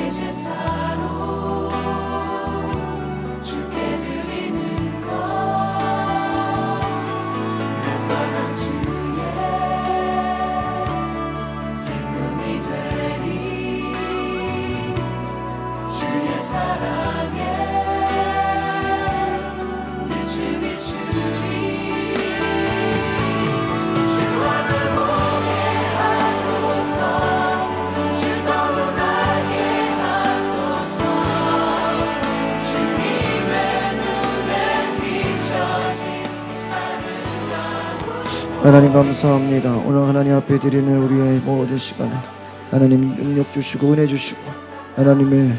제사로 주께 드리는 것 낯설은 주의 기쁨이 되리 주의 사랑에 빛을 비추리 주와 내 몸에 하소서 주 성을 살게 하소서 주님의 눈에 비춰진 아름다운 하나님 감사합니다. 오늘 하나님 앞에 드리는 우리의 모든 시간에 하나님 능력 주시고 은혜 주시고 하나님의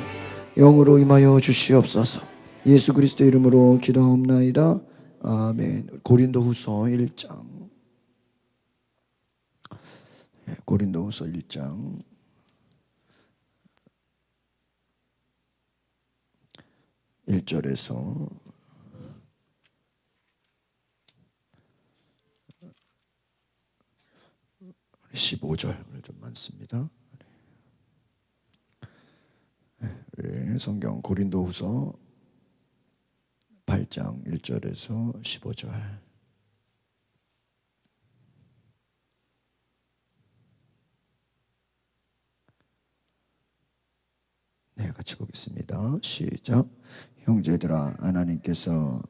영으로 임하여 주시옵소서. 예수 그리스도 이름으로 기도하옵나이다. 아멘. 고린도후서 1장. 고린도후서 1장 1절에서 15절 좀 많습니다. 성경 고린도후서 8장 1절에서 15절. 네, 같이 보겠습니다. 시작. 형제들아, 하나님께서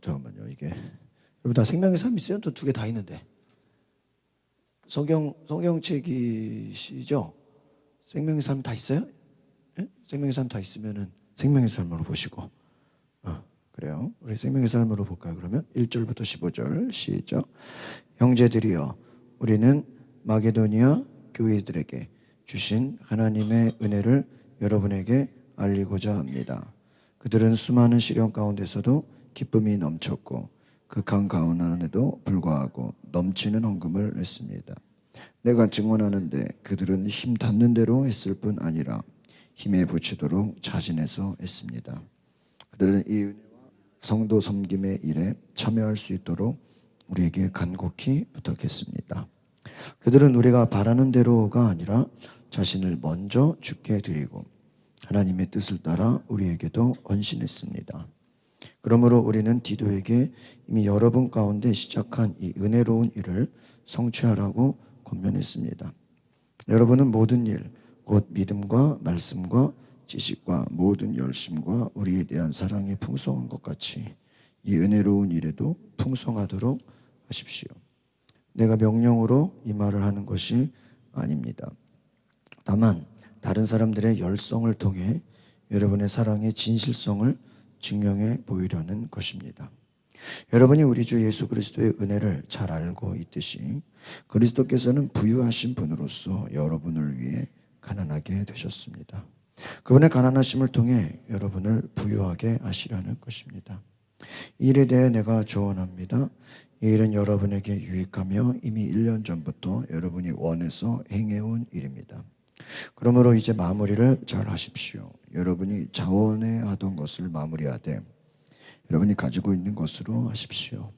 잠깐만요. 이게 여러분 다 생명의 삶 있어요? 저 두 개 다 있는데. 성경책이시죠? 생명의 삶 다 있어요? 네? 생명의 삶 다 있으면은 생명의 삶으로 보시고. 그래요. 우리 생명의 삶으로 볼까요? 그러면 1절부터 15절 시작. 형제들이여, 우리는 마게도니아 교회들에게 주신 하나님의 은혜를 여러분에게 알리고자 합니다. 그들은 수많은 시련 가운데서도 기쁨이 넘쳤고 극한 가운데도 불구하고 넘치는 헌금을 냈습니다. 내가 증언하는데 그들은 힘 닿는 대로 했을 뿐 아니라 힘에 부치도록 자진해서 했습니다. 그들은 이 은혜와 성도 섬김의 일에 참여할 수 있도록 우리에게 간곡히 부탁했습니다. 그들은 우리가 바라는 대로가 아니라 자신을 먼저 주께 드리고 하나님의 뜻을 따라 우리에게도 헌신했습니다. 그러므로 우리는 디도에게 이미 여러분 가운데 시작한 이 은혜로운 일을 성취하라고 권면했습니다. 여러분은 모든 일, 곧 믿음과 말씀과 지식과 모든 열심과 우리에 대한 사랑이 풍성한 것 같이 이 은혜로운 일에도 풍성하도록 하십시오. 내가 명령으로 이 말을 하는 것이 아닙니다. 다만 다른 사람들의 열성을 통해 여러분의 사랑의 진실성을 증명해 보이려는 것입니다. 여러분이 우리 주 예수 그리스도의 은혜를 잘 알고 있듯이 그리스도께서는 부유하신 분으로서 여러분을 위해 가난하게 되셨습니다. 그분의 가난하심을 통해 여러분을 부유하게 하시려는 것입니다. 이 일에 대해 내가 조언합니다. 이 일은 여러분에게 유익하며 이미 1년 전부터 여러분이 원해서 행해온 일입니다. 그러므로 이제 마무리를 잘 하십시오. 여러분이 자원해 하던 것을 마무리하되 여러분이 가지고 있는 것으로 하십시오.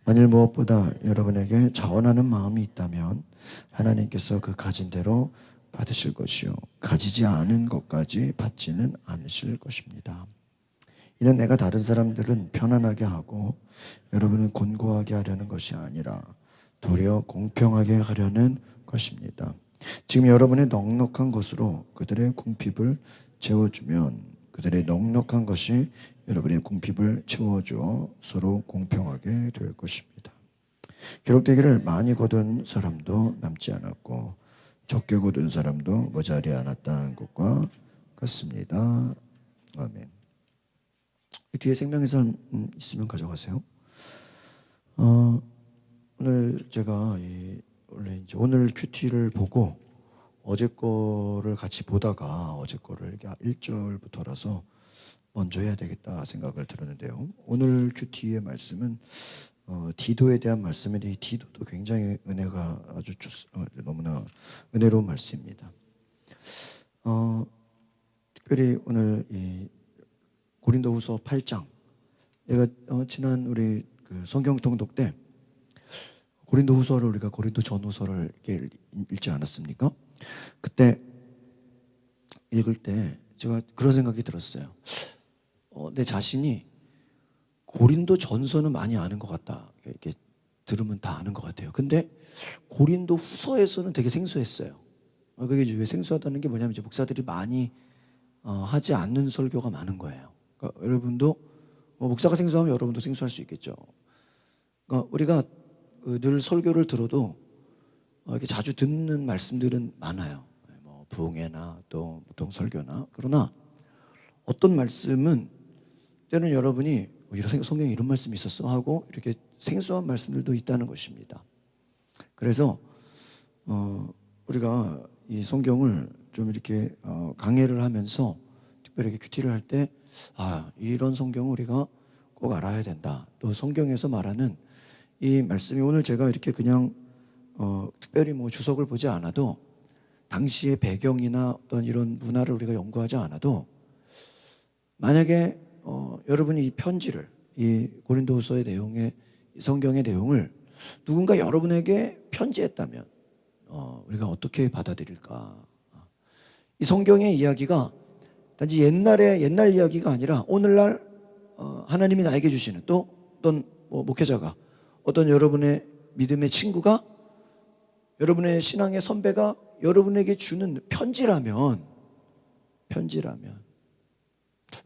만일 무엇보다 여러분에게 자원하는 마음이 있다면 하나님께서 그 가진 대로 받으실 것이요 가지지 않은 것까지 받지는 않으실 것입니다. 이는 내가 다른 사람들은 편안하게 하고 여러분은 곤고하게 하려는 것이 아니라 도리어 공평하게 하려는 것입니다. 지금 여러분의 넉넉한 것으로 그들의 궁핍을 채워주면 그들의 넉넉한 것이 여러분의 궁핍을 채워주어 서로 공평하게 될 것입니다. 기록되기를 많이 거둔 사람도 남지 않았고 적게 거둔 사람도 모자리 않았다는 것과 같습니다. 아멘. 뒤에 생명의 삶 있으면 가져가세요. 오늘 제가 원래 이제 오늘 큐티를 보고 어제 거를 같이 보다가 어제 거를 1절부터라서 먼저 해야 되겠다 생각을 들었는데요. 오늘 큐티의 말씀은 디도에 대한 말씀인데 이 디도도 굉장히 은혜가 아주 너무나 은혜로운 말씀입니다. 특별히 오늘 이 고린도후서 8장 내가 지난 우리 그 성경 통독 때 고린도후서를 우리가 고린도 전후서를 이렇게 읽지 않았습니까? 그때 읽을 때 제가 그런 생각이 들었어요. 내 자신이 고린도 전서는 많이 아는 것 같다. 이렇게 들으면 다 아는 것 같아요. 근데 고린도 후서에서는 되게 생소했어요. 그게 왜 생소하다는 게 뭐냐면 이제 목사들이 많이 하지 않는 설교가 많은 거예요. 그러니까 여러분도 목사가 생소하면 여러분도 생소할 수 있겠죠. 그러니까 우리가 늘 설교를 들어도 이렇게 자주 듣는 말씀들은 많아요. 뭐 부흥회나 또 보통 설교나. 그러나 어떤 말씀은 때는 여러분이 이런 성경에 이런 말씀이 있었어 하고 이렇게 생소한 말씀들도 있다는 것입니다. 그래서 우리가 이 성경을 좀 이렇게 강해를 하면서 특별히 이렇게 큐티를 할 때 이런 성경을 우리가 꼭 알아야 된다. 또 성경에서 말하는 이 말씀이 오늘 제가 이렇게 그냥 특별히 뭐 주석을 보지 않아도 당시의 배경이나 어떤 이런 문화를 우리가 연구하지 않아도 만약에 여러분이 이 편지를 이 고린도후서의 내용의 성경의 내용을 누군가 여러분에게 편지했다면 우리가 어떻게 받아들일까? 이 성경의 이야기가 단지 옛날 이야기가 아니라 오늘날 하나님이 나에게 주시는 또 어떤 목회자가 어떤 여러분의 믿음의 친구가 여러분의 신앙의 선배가 여러분에게 주는 편지라면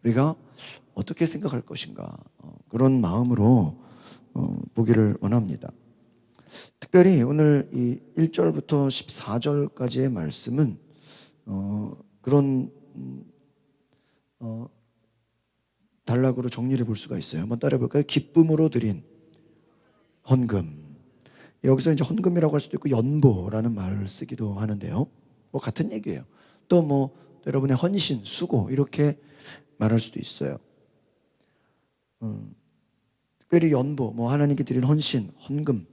우리가 어떻게 생각할 것인가 그런 마음으로 보기를 원합니다. 특별히 오늘 이 1절부터 14절까지의 말씀은 그런 단락으로 정리를 볼 수가 있어요. 한번 따라해 볼까요? 기쁨으로 드린 헌금. 여기서 이제 헌금이라고 할 수도 있고 연보라는 말을 쓰기도 하는데요. 뭐 같은 얘기예요. 또 뭐 여러분의 헌신, 수고 이렇게 말할 수도 있어요. 특별히 연보, 뭐 하나님께 드린 헌신, 헌금.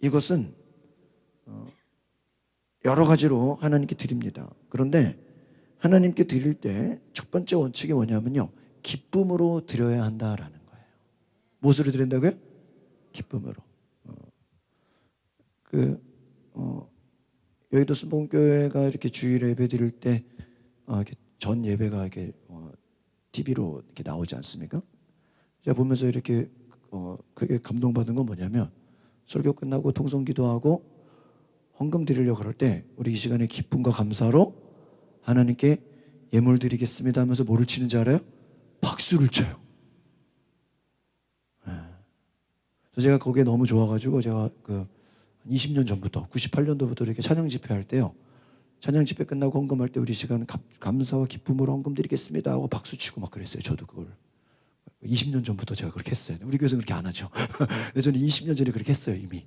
이것은 여러 가지로 하나님께 드립니다. 그런데 하나님께 드릴 때 첫 번째 원칙이 뭐냐면요, 기쁨으로 드려야 한다라는 거예요. 무엇으로 드린다고요? 기쁨으로. 여의도 순복음교회가 이렇게 주일 예배 드릴 때 이렇게 전 예배가 이렇게 TV로 이렇게 나오지 않습니까? 제가 보면서 이렇게 그게 감동받은 건 뭐냐면 설교 끝나고 통성기도하고 헌금 드리려고 그럴 때 우리 이 시간에 기쁨과 감사로 하나님께 예물 드리겠습니다 하면서 뭐를 치는지 알아요? 박수를 쳐요. 그래서 제가 거기에 너무 좋아가지고 제가 20년 전부터 98년도부터 이렇게 찬양 집회할 때요, 찬양 집회 끝나고 헌금할 때 우리 시간 감사와 기쁨으로 헌금 드리겠습니다 하고 박수 치고 막 그랬어요. 저도 그걸 20년 전부터 제가 그렇게 했어요. 우리 교회에서는 그렇게 안 하죠. 근데 저는 20년 전에 그렇게 했어요 이미.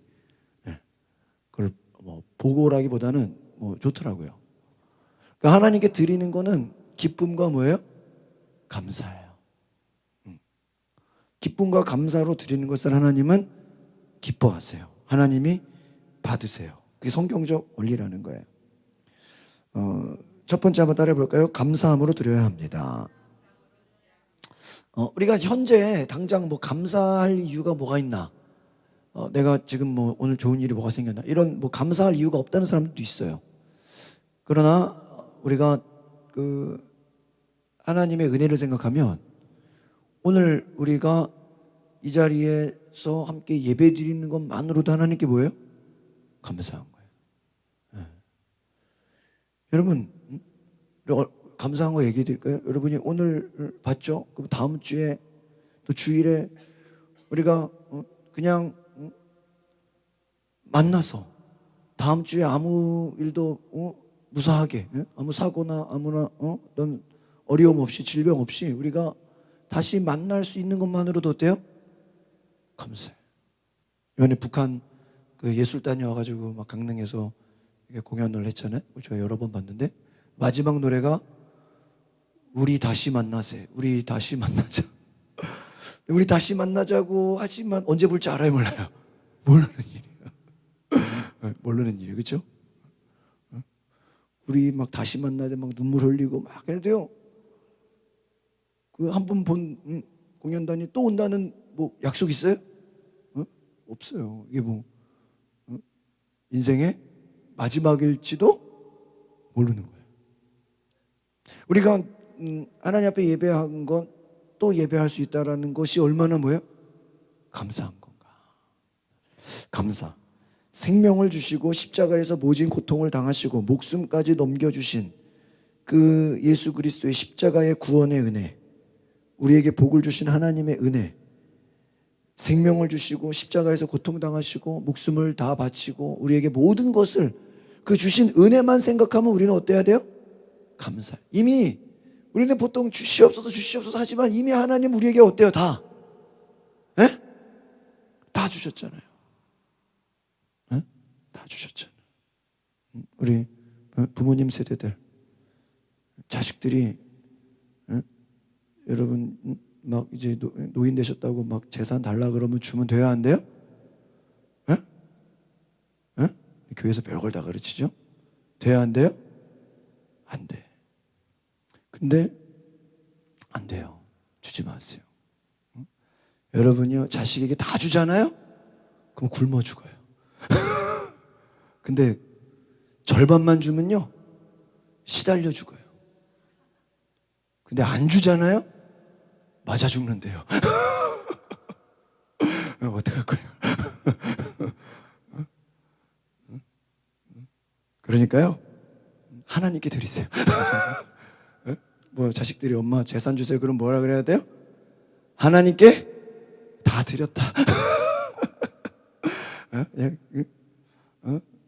그걸 뭐 보고라기보다는 뭐 좋더라고요. 그러니까 하나님께 드리는 거는 기쁨과 뭐예요? 감사예요. 기쁨과 감사로 드리는 것을 하나님은 기뻐하세요. 하나님이 받으세요. 그게 성경적 원리라는 거예요. 첫 번째 한번 따라해 볼까요? 감사함으로 드려야 합니다. 우리가 현재 당장 뭐 감사할 이유가 뭐가 있나? 내가 지금 뭐 오늘 좋은 일이 뭐가 생겼나? 이런 뭐 감사할 이유가 없다는 사람들도 있어요. 그러나 우리가 하나님의 은혜를 생각하면 오늘 우리가 이 자리에서 함께 예배 드리는 것만으로도 하나님께 뭐예요? 감사한 거예요. 여러분, 감사한 거 얘기해 드릴까요? 여러분이 오늘 봤죠? 그럼 다음 주에 또 주일에 우리가 그냥 만나서 다음 주에 아무 일도 무사하게 아무 사고나 아무나 어떤 어려움 없이 질병 없이 우리가 다시 만날 수 있는 것만으로도 어때요? 감사해요. 이번에 북한 예술단이 와가지고 막 강릉에서 공연을 했잖아요. 제가 여러 번 봤는데 마지막 노래가 우리 다시 만나세. 우리 다시 만나자. 우리 다시 만나자고 하지만 언제 볼지 알아요, 몰라요? 모르는 일이에요. 모르는 일이에요, 그렇죠? 우리 막 다시 만나야 돼, 막 눈물 흘리고 막 해야 돼요. 그 한 번 본 공연단이 또 온다는 뭐 약속 있어요? 없어요. 이게 뭐 인생의 마지막일지도 모르는 거예요. 우리가 하나님 앞에 예배한 건 또 예배할 수 있다라는 것이 얼마나 뭐예요? 감사한 건가. 감사. 생명을 주시고 십자가에서 모진 고통을 당하시고 목숨까지 넘겨주신 그 예수 그리스도의 십자가의 구원의 은혜, 우리에게 복을 주신 하나님의 은혜, 생명을 주시고 십자가에서 고통당하시고 목숨을 다 바치고 우리에게 모든 것을 그 주신 은혜만 생각하면 우리는 어때야 돼요? 감사. 이미 우리는 보통 주시옵소서 주시옵소서 하지만 이미 하나님 우리에게 어때요? 다. 예? 다 주셨잖아요. 예? 다 주셨잖아요. 우리 부모님 세대들 자식들이 여러분 막 이제 노인 되셨다고 막 재산 달라 그러면 주면 돼요, 안 돼요? 예? 예? 교회에서 별걸 다 가르치죠? 돼요, 안 돼요? 안 돼. 근데 안 돼요. 주지 마세요. 여러분이요 자식에게 다 주잖아요? 그럼 굶어 죽어요. 근데 절반만 주면요 시달려 죽어요. 근데 안 주잖아요? 맞아 죽는데요. 어떡할 거예요? 그러니까요 하나님께 드리세요. 뭐 자식들이 엄마 재산 주세요 그럼 뭐라 그래야 돼요? 하나님께 다 드렸다.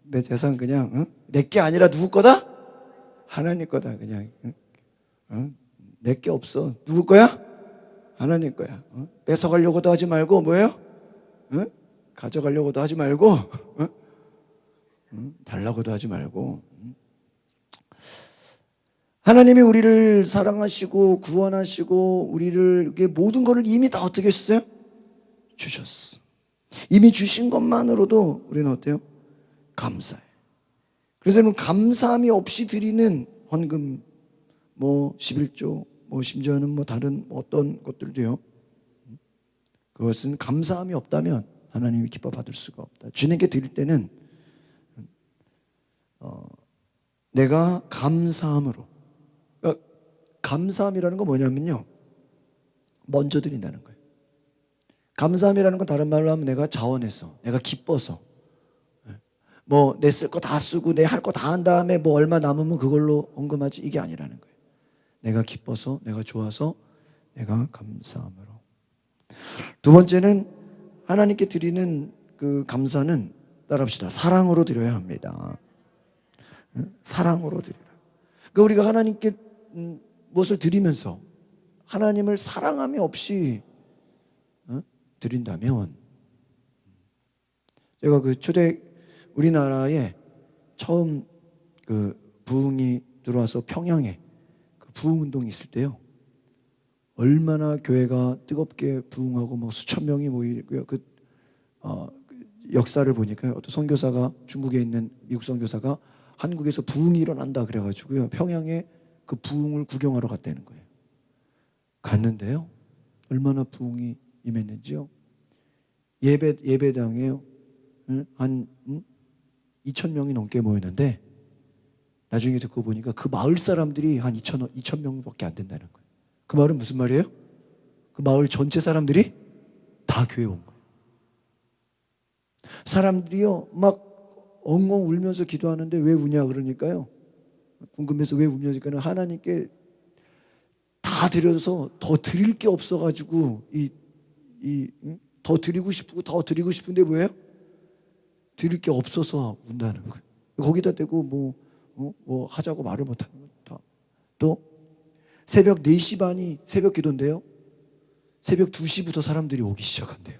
내 재산 그냥 내 게 아니라 누구 거다? 하나님 거다. 그냥 내 게 없어. 누구 거야? 하나님 거야. 뺏어가려고도 하지 말고 뭐예요? 가져가려고도 하지 말고 달라고도 하지 말고. 하나님이 우리를 사랑하시고 구원하시고 우리를 모든 것을 이미 다 어떻게 했어요? 주셨어. 이미 주신 것만으로도 우리는 어때요? 감사해. 그래서 여러분 감사함이 없이 드리는 헌금 뭐 11조 뭐 심지어는 뭐 다른 어떤 것들도요. 그것은 감사함이 없다면 하나님이 기뻐 받을 수가 없다. 주님께 드릴 때는 내가 감사함으로, 그러니까 감사함이라는 건 뭐냐면요 먼저 드린다는 거예요. 감사함이라는 건 다른 말로 하면 내가 자원해서, 내가 기뻐서, 뭐 내 쓸 거 다 쓰고 내 할 거 다 한 다음에 뭐 얼마 남으면 그걸로 헌금하지, 이게 아니라는 거예요. 내가 기뻐서, 내가 좋아서, 내가 감사함으로. 두 번째는 하나님께 드리는 그 감사는 따라합시다. 사랑으로 드려야 합니다. 사랑으로 드리라. 그러니까 우리가 하나님께 무엇을 드리면서 하나님을 사랑함이 없이 드린다면, 제가 그 초대 우리나라에 처음 그 부흥이 들어와서 평양에 그 부흥 운동이 있을 때요, 얼마나 교회가 뜨겁게 부흥하고 막 수천 명이 모이고요. 그 역사를 보니까 어떤 선교사가, 중국에 있는 미국 선교사가 한국에서 부흥이 일어난다 그래가지고요 평양에 그 부흥을 구경하러 갔다는 거예요. 갔는데요 얼마나 부흥이 임했는지요. 예배당에요 한 2,000명이 넘게 모였는데 나중에 듣고 보니까 그 마을 사람들이 한 2,000명밖에 안 된다는 거예요. 그 말은 무슨 말이에요? 그 마을 전체 사람들이 다 교회 온 거예요. 사람들이요 막 엉엉 울면서 기도하는데 왜 우냐 그러니까요, 궁금해서 왜 우냐니까는 하나님께 다 드려서 더 드릴 게 없어가지고 더 드리고 싶고 더 드리고 싶은데 뭐예요? 드릴 게 없어서 운다는 거예요. 거기다 대고 뭐 하자고 말을 못하는 거예요. 또 새벽 4시 반이 새벽 기도인데요 새벽 2시부터 사람들이 오기 시작한대요.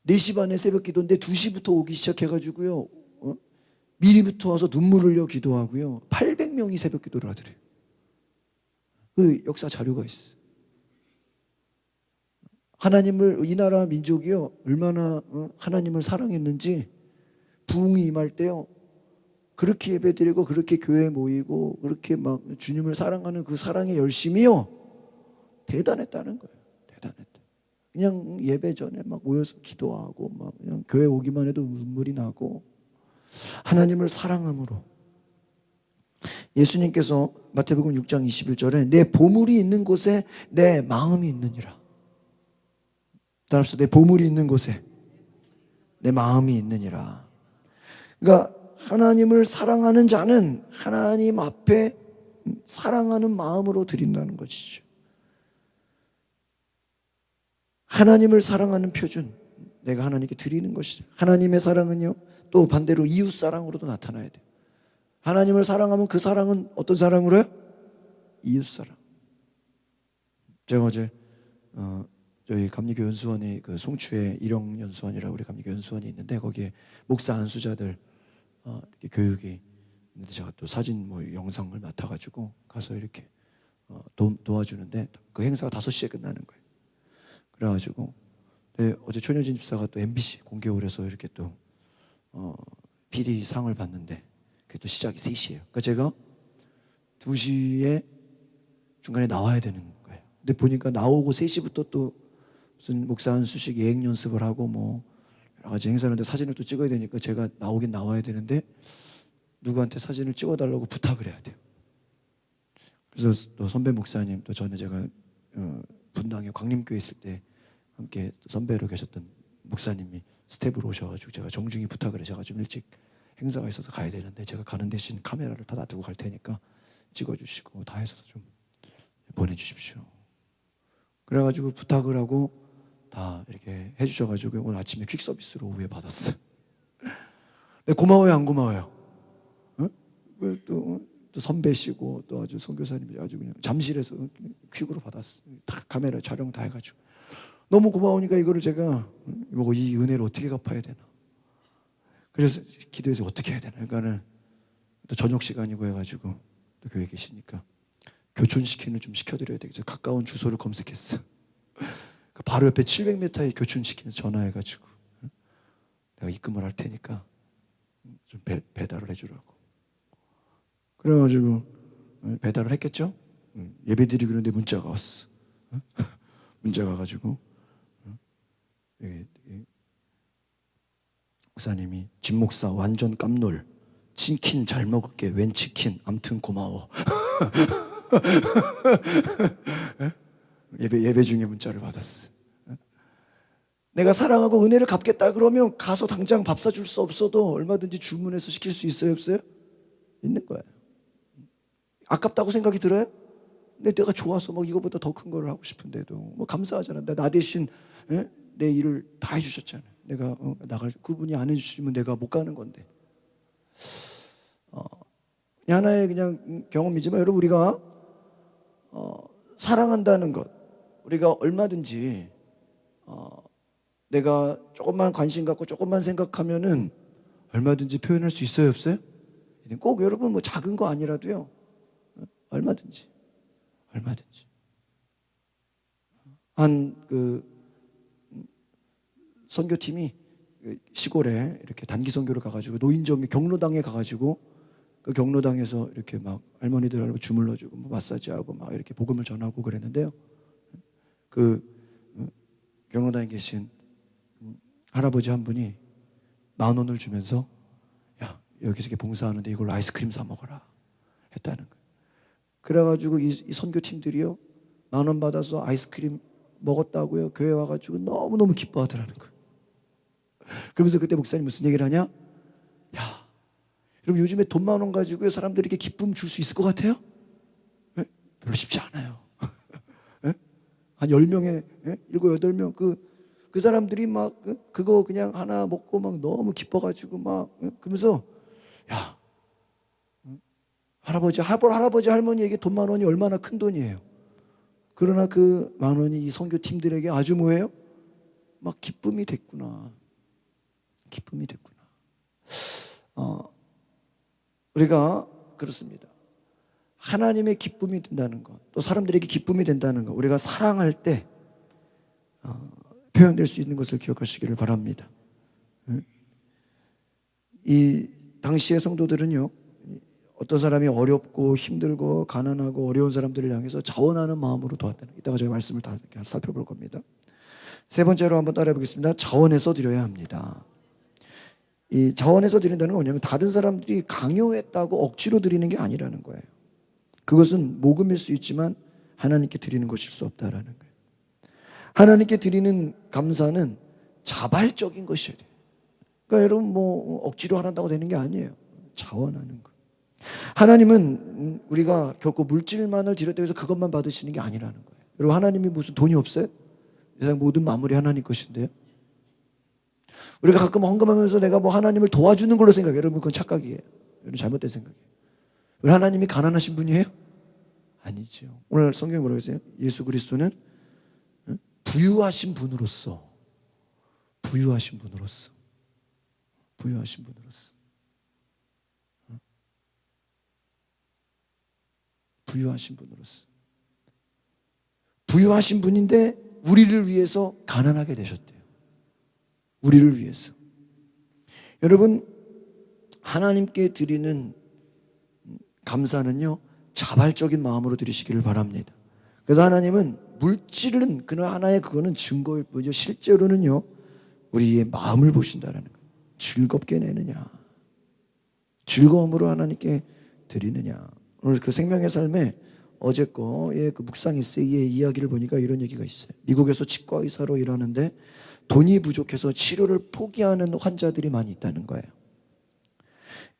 4시 반에 새벽 기도인데 2시부터 오기 시작해가지고요 미리부터 와서 눈물 흘려 기도하고요 800명이 새벽 기도를 하더래요. 그 역사 자료가 있어요. 하나님을, 이 나라 민족이요 얼마나 하나님을 사랑했는지 부흥이 임할 때요 그렇게 예배드리고 그렇게 교회에 모이고 그렇게 막 주님을 사랑하는 그 사랑의 열심이요 대단했다는 거예요. 대단했다. 그냥 예배 전에 막 모여서 기도하고 막 그냥 교회 오기만 해도 눈물이 나고 하나님을 사랑함으로 예수님께서 마태복음 6장 21절에 내 보물이 있는 곳에 내 마음이 있느니라. 따라서 내 보물이 있는 곳에 내 마음이 있느니라. 그러니까 하나님을 사랑하는 자는 하나님 앞에 사랑하는 마음으로 드린다는 것이죠. 하나님을 사랑하는 표준, 내가 하나님께 드리는 것이다. 하나님의 사랑은요, 또 반대로 이웃 사랑으로도 나타나야 돼요. 하나님을 사랑하면 그 사랑은 어떤 사랑으로요? 이웃 사랑. 제가 어제 저희 감리교 연수원이 그 송추에 일용 연수원이라고 우리 감리교 연수원이 있는데 거기에 목사 안수자들 이렇게 교육이 있는데 제가 또 사진 뭐 영상을 맡아가지고 가서 이렇게 도와주는데 그 행사가 5시에 끝나는 거예요. 그래가지고 어제 최녀진 집사가 또 MBC 공개홀에서 이렇게 또 PD 상을 받는데 그게 또 시작이 3시예요. 그러니까 제가 2시에 중간에 나와야 되는 거예요. 근데 보니까 나오고 3시부터 또 무슨 목사 안수식 예행 연습을 하고 뭐 여러 가지 행사를 하는데 사진을 또 찍어야 되니까 제가 나오긴 나와야 되는데 누구한테 사진을 찍어달라고 부탁을 해야 돼요. 그래서 또 선배 목사님, 또 전에 제가 분당에 광림교회 있을 때 함께 선배로 계셨던 목사님이 스텝으로 오셔가지고 제가 정중히 부탁을 해. 제가 좀 일찍 행사가 있어서 가야 되는데 제가 가는 대신 카메라를 다 놔두고 갈 테니까 찍어주시고 다 해서 좀 보내주십시오. 그래가지고 부탁을 하고 다 이렇게 해주셔가지고 오늘 아침에 퀵 서비스로 오후에 받았어요. 네, 고마워요, 안 고마워요? 어? 또 선배시고 또 아주 선교사님이 아주 그냥 잠실에서 퀵으로 받았어요. 다 카메라 촬영 다 해가지고 너무 고마우니까 이거를 제가 이 은혜를 어떻게 갚아야 되나. 그래서 기도해서 어떻게 해야 되나. 그러니까는 또 저녁 시간이고 해가지고 또 교회에 계시니까 교촌시키는 좀 시켜드려야 되겠죠. 가까운 주소를 검색했어. 바로 옆에 700m에 교촌시키는 전화해가지고 내가 입금을 할 테니까 좀 배달을 해주라고. 그래가지고 배달을 했겠죠. 예배드리고 그러는데 문자가 왔어. 문자가 와가지고 목사님이 진 목사 완전 깜놀. 치킨 잘 먹을게. 웬 치킨. 암튼 고마워. 예배 중에 문자를 받았어. 내가 사랑하고 은혜를 갚겠다 그러면 가서 당장 밥 사줄 수 없어도 얼마든지 주문해서 시킬 수 있어요, 없어요? 있는 거예요. 아깝다고 생각이 들어요? 근데 내가 좋아서 뭐 이거보다 더 큰 걸 하고 싶은데도 뭐 감사하잖아. 나 대신 내 일을 다 해주셨잖아요. 내가 나갈 그분이 안 해주시면 내가 못 가는 건데. 하나의 그냥 경험이지만 여러분 우리가 사랑한다는 것 우리가 얼마든지 내가 조금만 관심 갖고 조금만 생각하면은 얼마든지 표현할 수 있어요, 없어요? 꼭 여러분 뭐 작은 거 아니라도요. 얼마든지 한 그 선교팀이 시골에 이렇게 단기 선교를 가가지고 노인정의 경로당에 가가지고 그 경로당에서 이렇게 막 할머니들하고 주물러주고 뭐 마사지하고 막 이렇게 복음을 전하고 그랬는데요. 그 경로당에 계신 할아버지 한 분이 10,000원을 주면서 야 여기서 이렇게 봉사하는데 이걸로 아이스크림 사 먹어라 했다는 거예요. 그래가지고 이 선교팀들이요 10,000원 받아서 아이스크림 먹었다고요. 교회 와가지고 너무너무 기뻐하더라는 거예요. 그러면서 그때 목사님 무슨 얘기를 하냐? 야, 여러분 요즘에 돈 10,000원 가지고 사람들에게 기쁨 줄 수 있을 것 같아요? 네? 별로 쉽지 않아요. 네? 한 10명에 7, 8명 그 사람들이 막 그거 그냥 하나 먹고 막 너무 기뻐가지고 막 그러면서 야 할아버지 할머니에게 돈 10,000원이 얼마나 큰 돈이에요. 그러나 그 10,000원이 이 선교팀들에게 아주 뭐예요? 막 기쁨이 됐구나. 우리가 그렇습니다. 하나님의 기쁨이 된다는 것, 또 사람들에게 기쁨이 된다는 것, 우리가 사랑할 때 표현될 수 있는 것을 기억하시기를 바랍니다. 이 당시의 성도들은요, 어떤 사람이 어렵고 힘들고 가난하고 어려운 사람들을 향해서 자원하는 마음으로 도왔다는 거. 이따가 저희 말씀을 다 살펴볼 겁니다. 세 번째로 한번 따라해 보겠습니다. 자원해서 드려야 합니다. 이 자원해서 드린다는 건 뭐냐면 다른 사람들이 강요했다고 억지로 드리는 게 아니라는 거예요. 그것은 모금일 수 있지만 하나님께 드리는 것일 수 없다라는 거예요. 하나님께 드리는 감사는 자발적인 것이어야 돼요. 그러니까 여러분 뭐 억지로 하란다고 되는 게 아니에요. 자원하는 거. 하나님은 우리가 결코 물질만을 드렸다고 해서 그것만 받으시는 게 아니라는 거예요. 여러분 하나님이 무슨 돈이 없어요? 세상 모든 만물이 하나님 것인데요. 우리가 가끔 헌금하면서 내가 뭐 하나님을 도와주는 걸로 생각해요. 여러분 그건 착각이에요. 여러분 잘못된 생각이에요. 우리 하나님이 가난하신 분이에요? 아니죠. 오늘 성경에 뭐라고 했어요? 예수 그리스도는 부유하신 분으로서 부유하신 분으로서 부유하신 분으로서 부유하신 분으로서 부유하신 분인데 우리를 위해서 가난하게 되셨대요. 우리를 위해서. 여러분 하나님께 드리는 감사는요 자발적인 마음으로 드리시기를 바랍니다. 그래서 하나님은 물질은 그런 하나의 그거는 증거일 뿐이죠. 실제로는요 우리의 마음을 보신다라는 거예요. 즐겁게 내느냐, 즐거움으로 하나님께 드리느냐. 오늘 그 생명의 삶에 어제 거의 그 묵상 에세이의 이야기를 보니까 이런 얘기가 있어요. 미국에서 치과 의사로 일하는데 돈이 부족해서 치료를 포기하는 환자들이 많이 있다는 거예요.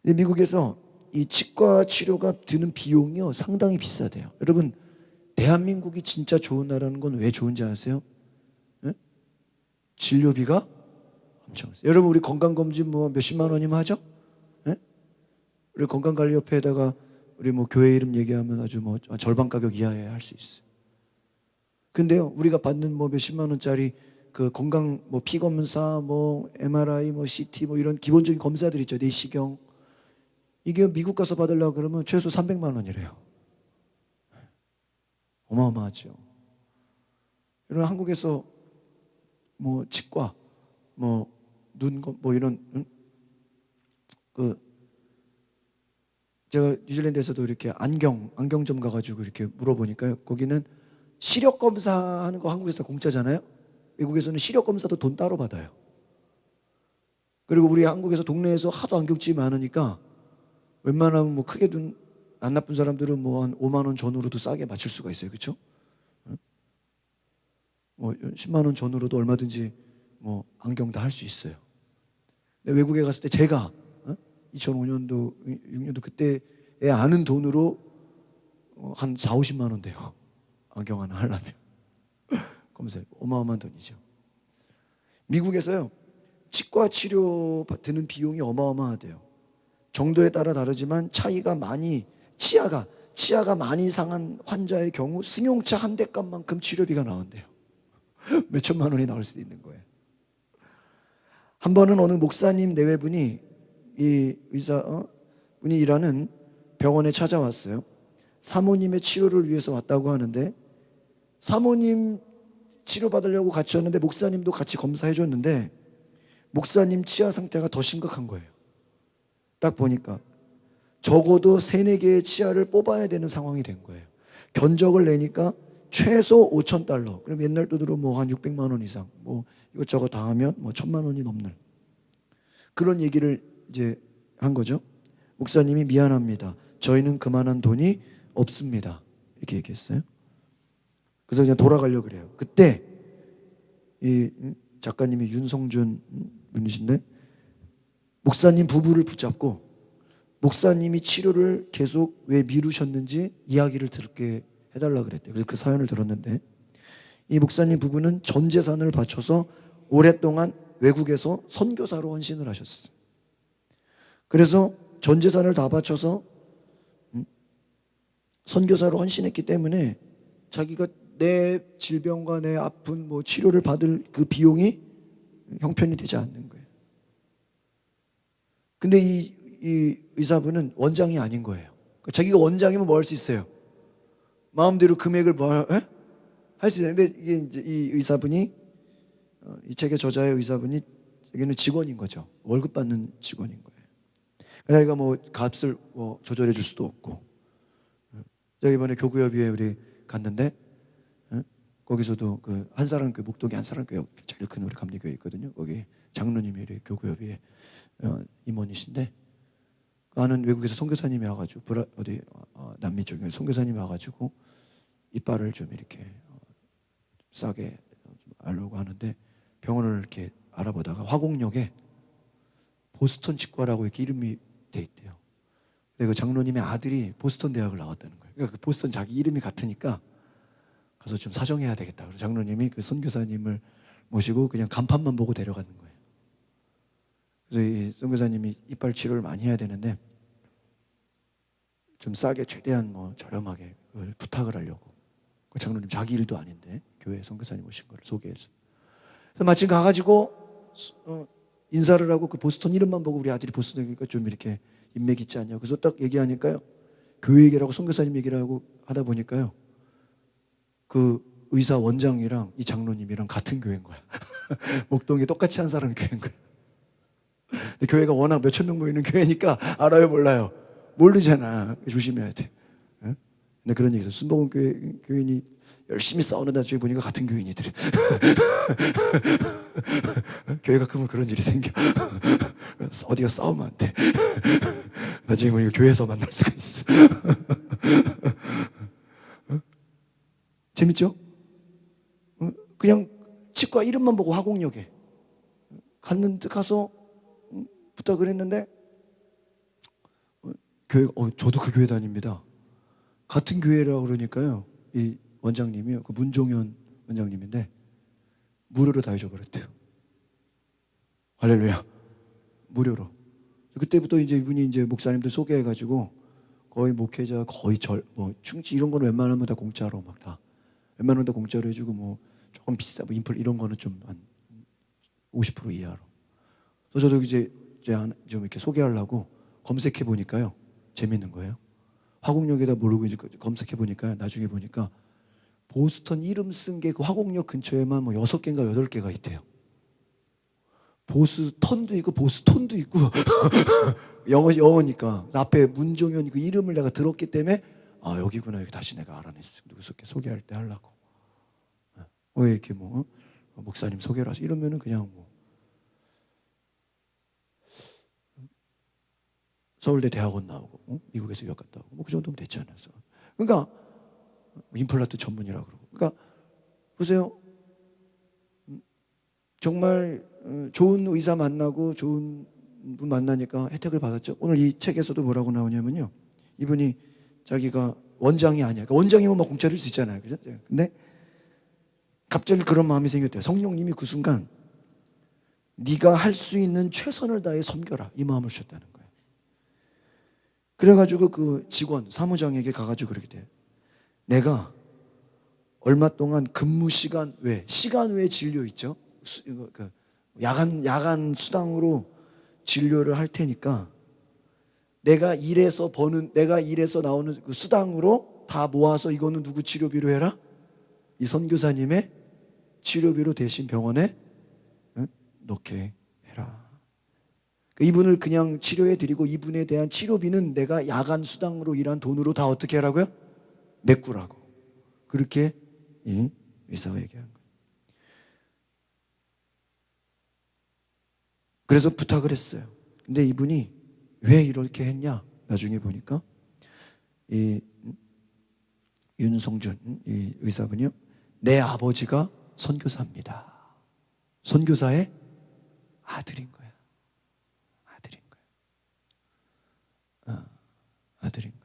근데 미국에서 이 치과 치료가 드는 비용이요 상당히 비싸대요. 여러분 대한민국이 진짜 좋은 나라는 건 왜 좋은지 아세요? 네? 진료비가 엄청 비싸요. 여러분 우리 건강검진 뭐 몇십만 원이면 하죠? 네? 우리 건강관리협회에다가 우리 뭐 교회 이름 얘기하면 아주 뭐 절반 가격 이하에 할 수 있어요. 근데요 우리가 받는 뭐 몇십만 원짜리 그 건강 뭐 피 검사 뭐 MRI 뭐 CT 뭐 이런 기본적인 검사들 있죠. 내시경 이게 미국 가서 받으려고 그러면 최소 300만 원이래요. 어마어마하죠. 여러분 한국에서 뭐 치과 뭐 눈 뭐 이런 그 제가 뉴질랜드에서도 이렇게 안경점 가가지고 이렇게 물어보니까요 거기는 시력 검사하는 거 한국에서 공짜잖아요. 미국에서는 시력 검사도 돈 따로 받아요. 그리고 우리 한국에서 동네에서 하도 안경집이 많으니까 웬만하면 뭐 크게 눈 안 나쁜 사람들은 뭐 한 5만 원 전후로도 싸게 맞출 수가 있어요. 그렇죠? 뭐 10만 원 전후로도 얼마든지 뭐 안경 다 할 수 있어요. 근데 외국에 갔을 때 제가 2005년도 6년도 그때에 아는 돈으로 한 4, 50만 원 돼요. 안경 하나 하려면. 검사 어마어마한 돈이죠. 미국에서요 치과 치료 드는 비용이 어마어마하대요. 정도에 따라 다르지만 차이가 많이 치아가 많이 상한 환자의 경우 승용차 한 대 값만큼 치료비가 나온대요. 몇 천만 원이 나올 수도 있는 거예요. 한 번은 어느 목사님 내외분이 이 의사 분이 일하는 병원에 찾아왔어요. 사모님의 치료를 위해서 왔다고 하는데 사모님 치료받으려고 같이 왔는데 목사님도 같이 검사해 줬는데 목사님 치아 상태가 더 심각한 거예요. 딱 보니까 적어도 3-4개의 치아를 뽑아야 되는 상황이 된 거예요. 견적을 내니까 최소 $5,000. 그럼 옛날 돈으로 뭐 한 600만 원 이상 뭐 이것저것 다 하면 뭐 1,000만 원이 넘는 그런 얘기를 이제 한 거죠. 목사님이 미안합니다. 저희는 그만한 돈이 없습니다. 이렇게 얘기했어요. 그래서 그냥 돌아가려고 그래요. 그때 이 작가님이 윤성준 분이신데 목사님 부부를 붙잡고 목사님이 치료를 계속 왜 미루셨는지 이야기를 듣게 해달라고 그랬대요. 그래서 그 사연을 들었는데 이 목사님 부부는 전 재산을 바쳐서 오랫동안 외국에서 선교사로 헌신을 하셨어요. 그래서 전 재산을 다 바쳐서 선교사로 헌신했기 때문에 자기가 내 질병과 내 아픈 뭐 치료를 받을 그 비용이 형편이 되지 않는 거예요. 근데 이 의사분은 원장이 아닌 거예요. 자기가 원장이면 뭐 할 수 있어요? 마음대로 금액을 뭐 할 수 있어요. 근데 이게 이제 이 의사분이 이 책의 저자의 의사분이 여기는 직원인 거죠. 월급 받는 직원인 거예요. 자기가 뭐 값을 뭐 조절해 줄 수도 없고. 제가 이번에 교구협의회 우리 갔는데 거기서도 그 한사랑교회 목동에 한사랑교회 제일 큰 우리 감리교회 있거든요. 거기 장로님이 우리 교구협의회 임원이신데 아는 외국에서 선교사님이 와가지고 남미 쪽에 선교사님이 와가지고 이빨을 좀 이렇게 싸게 좀 알려고 하는데 병원을 이렇게 알아보다가 화곡역에 보스턴 치과라고 이렇게 이름이 돼 있대요. 근데 그 장로님의 아들이 보스턴 대학을 나왔다는 거예요. 그러니까 그 보스턴 자기 이름이 같으니까 가서 좀 사정해야 되겠다. 그래서 장로님이 그 선교사님을 모시고 그냥 간판만 보고 데려가는 거예요. 그래서 이 선교사님이 이빨 치료를 많이 해야 되는데 좀 싸게 최대한 뭐 저렴하게 그걸 부탁을 하려고 그 장로님 자기 일도 아닌데 교회 선교사님 오신 거를 소개해서 그래서 마침 가가지고 인사를 하고 그 보스턴 이름만 보고 우리 아들이 보스턴이니까 좀 이렇게 인맥 있지 않냐. 그래서 딱 얘기하니까요. 교회 얘기라고 선교사님 얘기를 하고 하다 보니까요. 그 의사 원장이랑 이 장로님이랑 같은 교회인 거야. 목동에 똑같이 한 사람 교회인 거야. 근데 교회가 워낙 몇천 명 모이는 교회니까 알아요 몰라요? 모르잖아. 조심해야 돼. 근데 그런 얘기 있어요. 순복음 교인이 열심히 싸우는 나중에 보니까 같은 교인이들. 교회가 크면 그런 일이 생겨. 어디가 싸우면 안 돼. 나중에 보니까 교회에서 만날 수가 있어. 재밌죠? 그냥 치과 이름만 보고 화곡역에 갔는데 가서 부탁을 했는데 교회 저도 그 교회 다닙니다. 같은 교회라고 그러니까요. 이 원장님이요. 그 문종현 원장님인데 무료로 다 해줘버렸대요. 할렐루야. 무료로. 그때부터 이제 이분이 이제 목사님들 소개해가지고 거의 목회자 거의 충치 이런 거는 웬만하면 다 공짜로 막 다 웬만하면 다 공짜로 해주고 뭐 조금 비싸 뭐 인플 이런 거는 좀 한 50% 이하로. 그래서 저도 이제 좀 이렇게 소개하려고 검색해 보니까요. 재밌는 거예요. 화곡역에다 모르고 이제 검색해 보니까 나중에 보니까 보스턴 이름 쓴 게 그 화곡역 근처에만 뭐 6개인가 8개가 있대요. 보스턴도 있고 보스톤도 있고 영어니까 앞에 문종현 그 이름을 내가 들었기 때문에 아 여기구나 여기 다시 내가 알아냈어. 누구서 소개할 때 하려고. 왜 이렇게 뭐 목사님 소개를 하시 이러면은 그냥 뭐 서울대 대학원 나오고 미국에서 유학 갔다 오고 뭐 그 정도면 됐지 않아요. 그러니까 임플란트 전문이라고 그러고 그러니까 보세요. 정말 좋은 의사 만나고 좋은 분 만나니까 혜택을 받았죠. 오늘 이 책에서도 뭐라고 나오냐면요. 이분이 자기가 원장이 아니야. 그러니까 원장이면 뭐 공짜로 줄 수 있잖아요. 그죠? 근데 갑자기 그런 마음이 생겼대요. 성령님이 그 순간 네가 할 수 있는 최선을 다해 섬겨라. 이 마음을 주셨다는 거예요. 그래가지고 그 직원, 사무장에게 가가지고 그렇게 돼요. 내가 얼마 동안 근무 시간 외 진료 있죠? 야간 수당으로 진료를 할 테니까 내가 일해서 나오는 그 수당으로 다 모아서 이거는 누구 치료비로 해라? 이 선교사님의 치료비로 대신 병원에 넣게 해라. 이분을 그냥 치료해 드리고 이분에 대한 치료비는 내가 야간 수당으로 일한 돈으로 다 어떻게 하라고요? 메꾸라고. 그렇게 이 의사가 얘기한 거예요. 그래서 부탁을 했어요. 근데 이분이 왜 이렇게 했냐? 나중에 보니까 이 윤성준 이 의사분이요. 내 아버지가 선교사입니다. 선교사의 아들인 거야. 아들인 거야.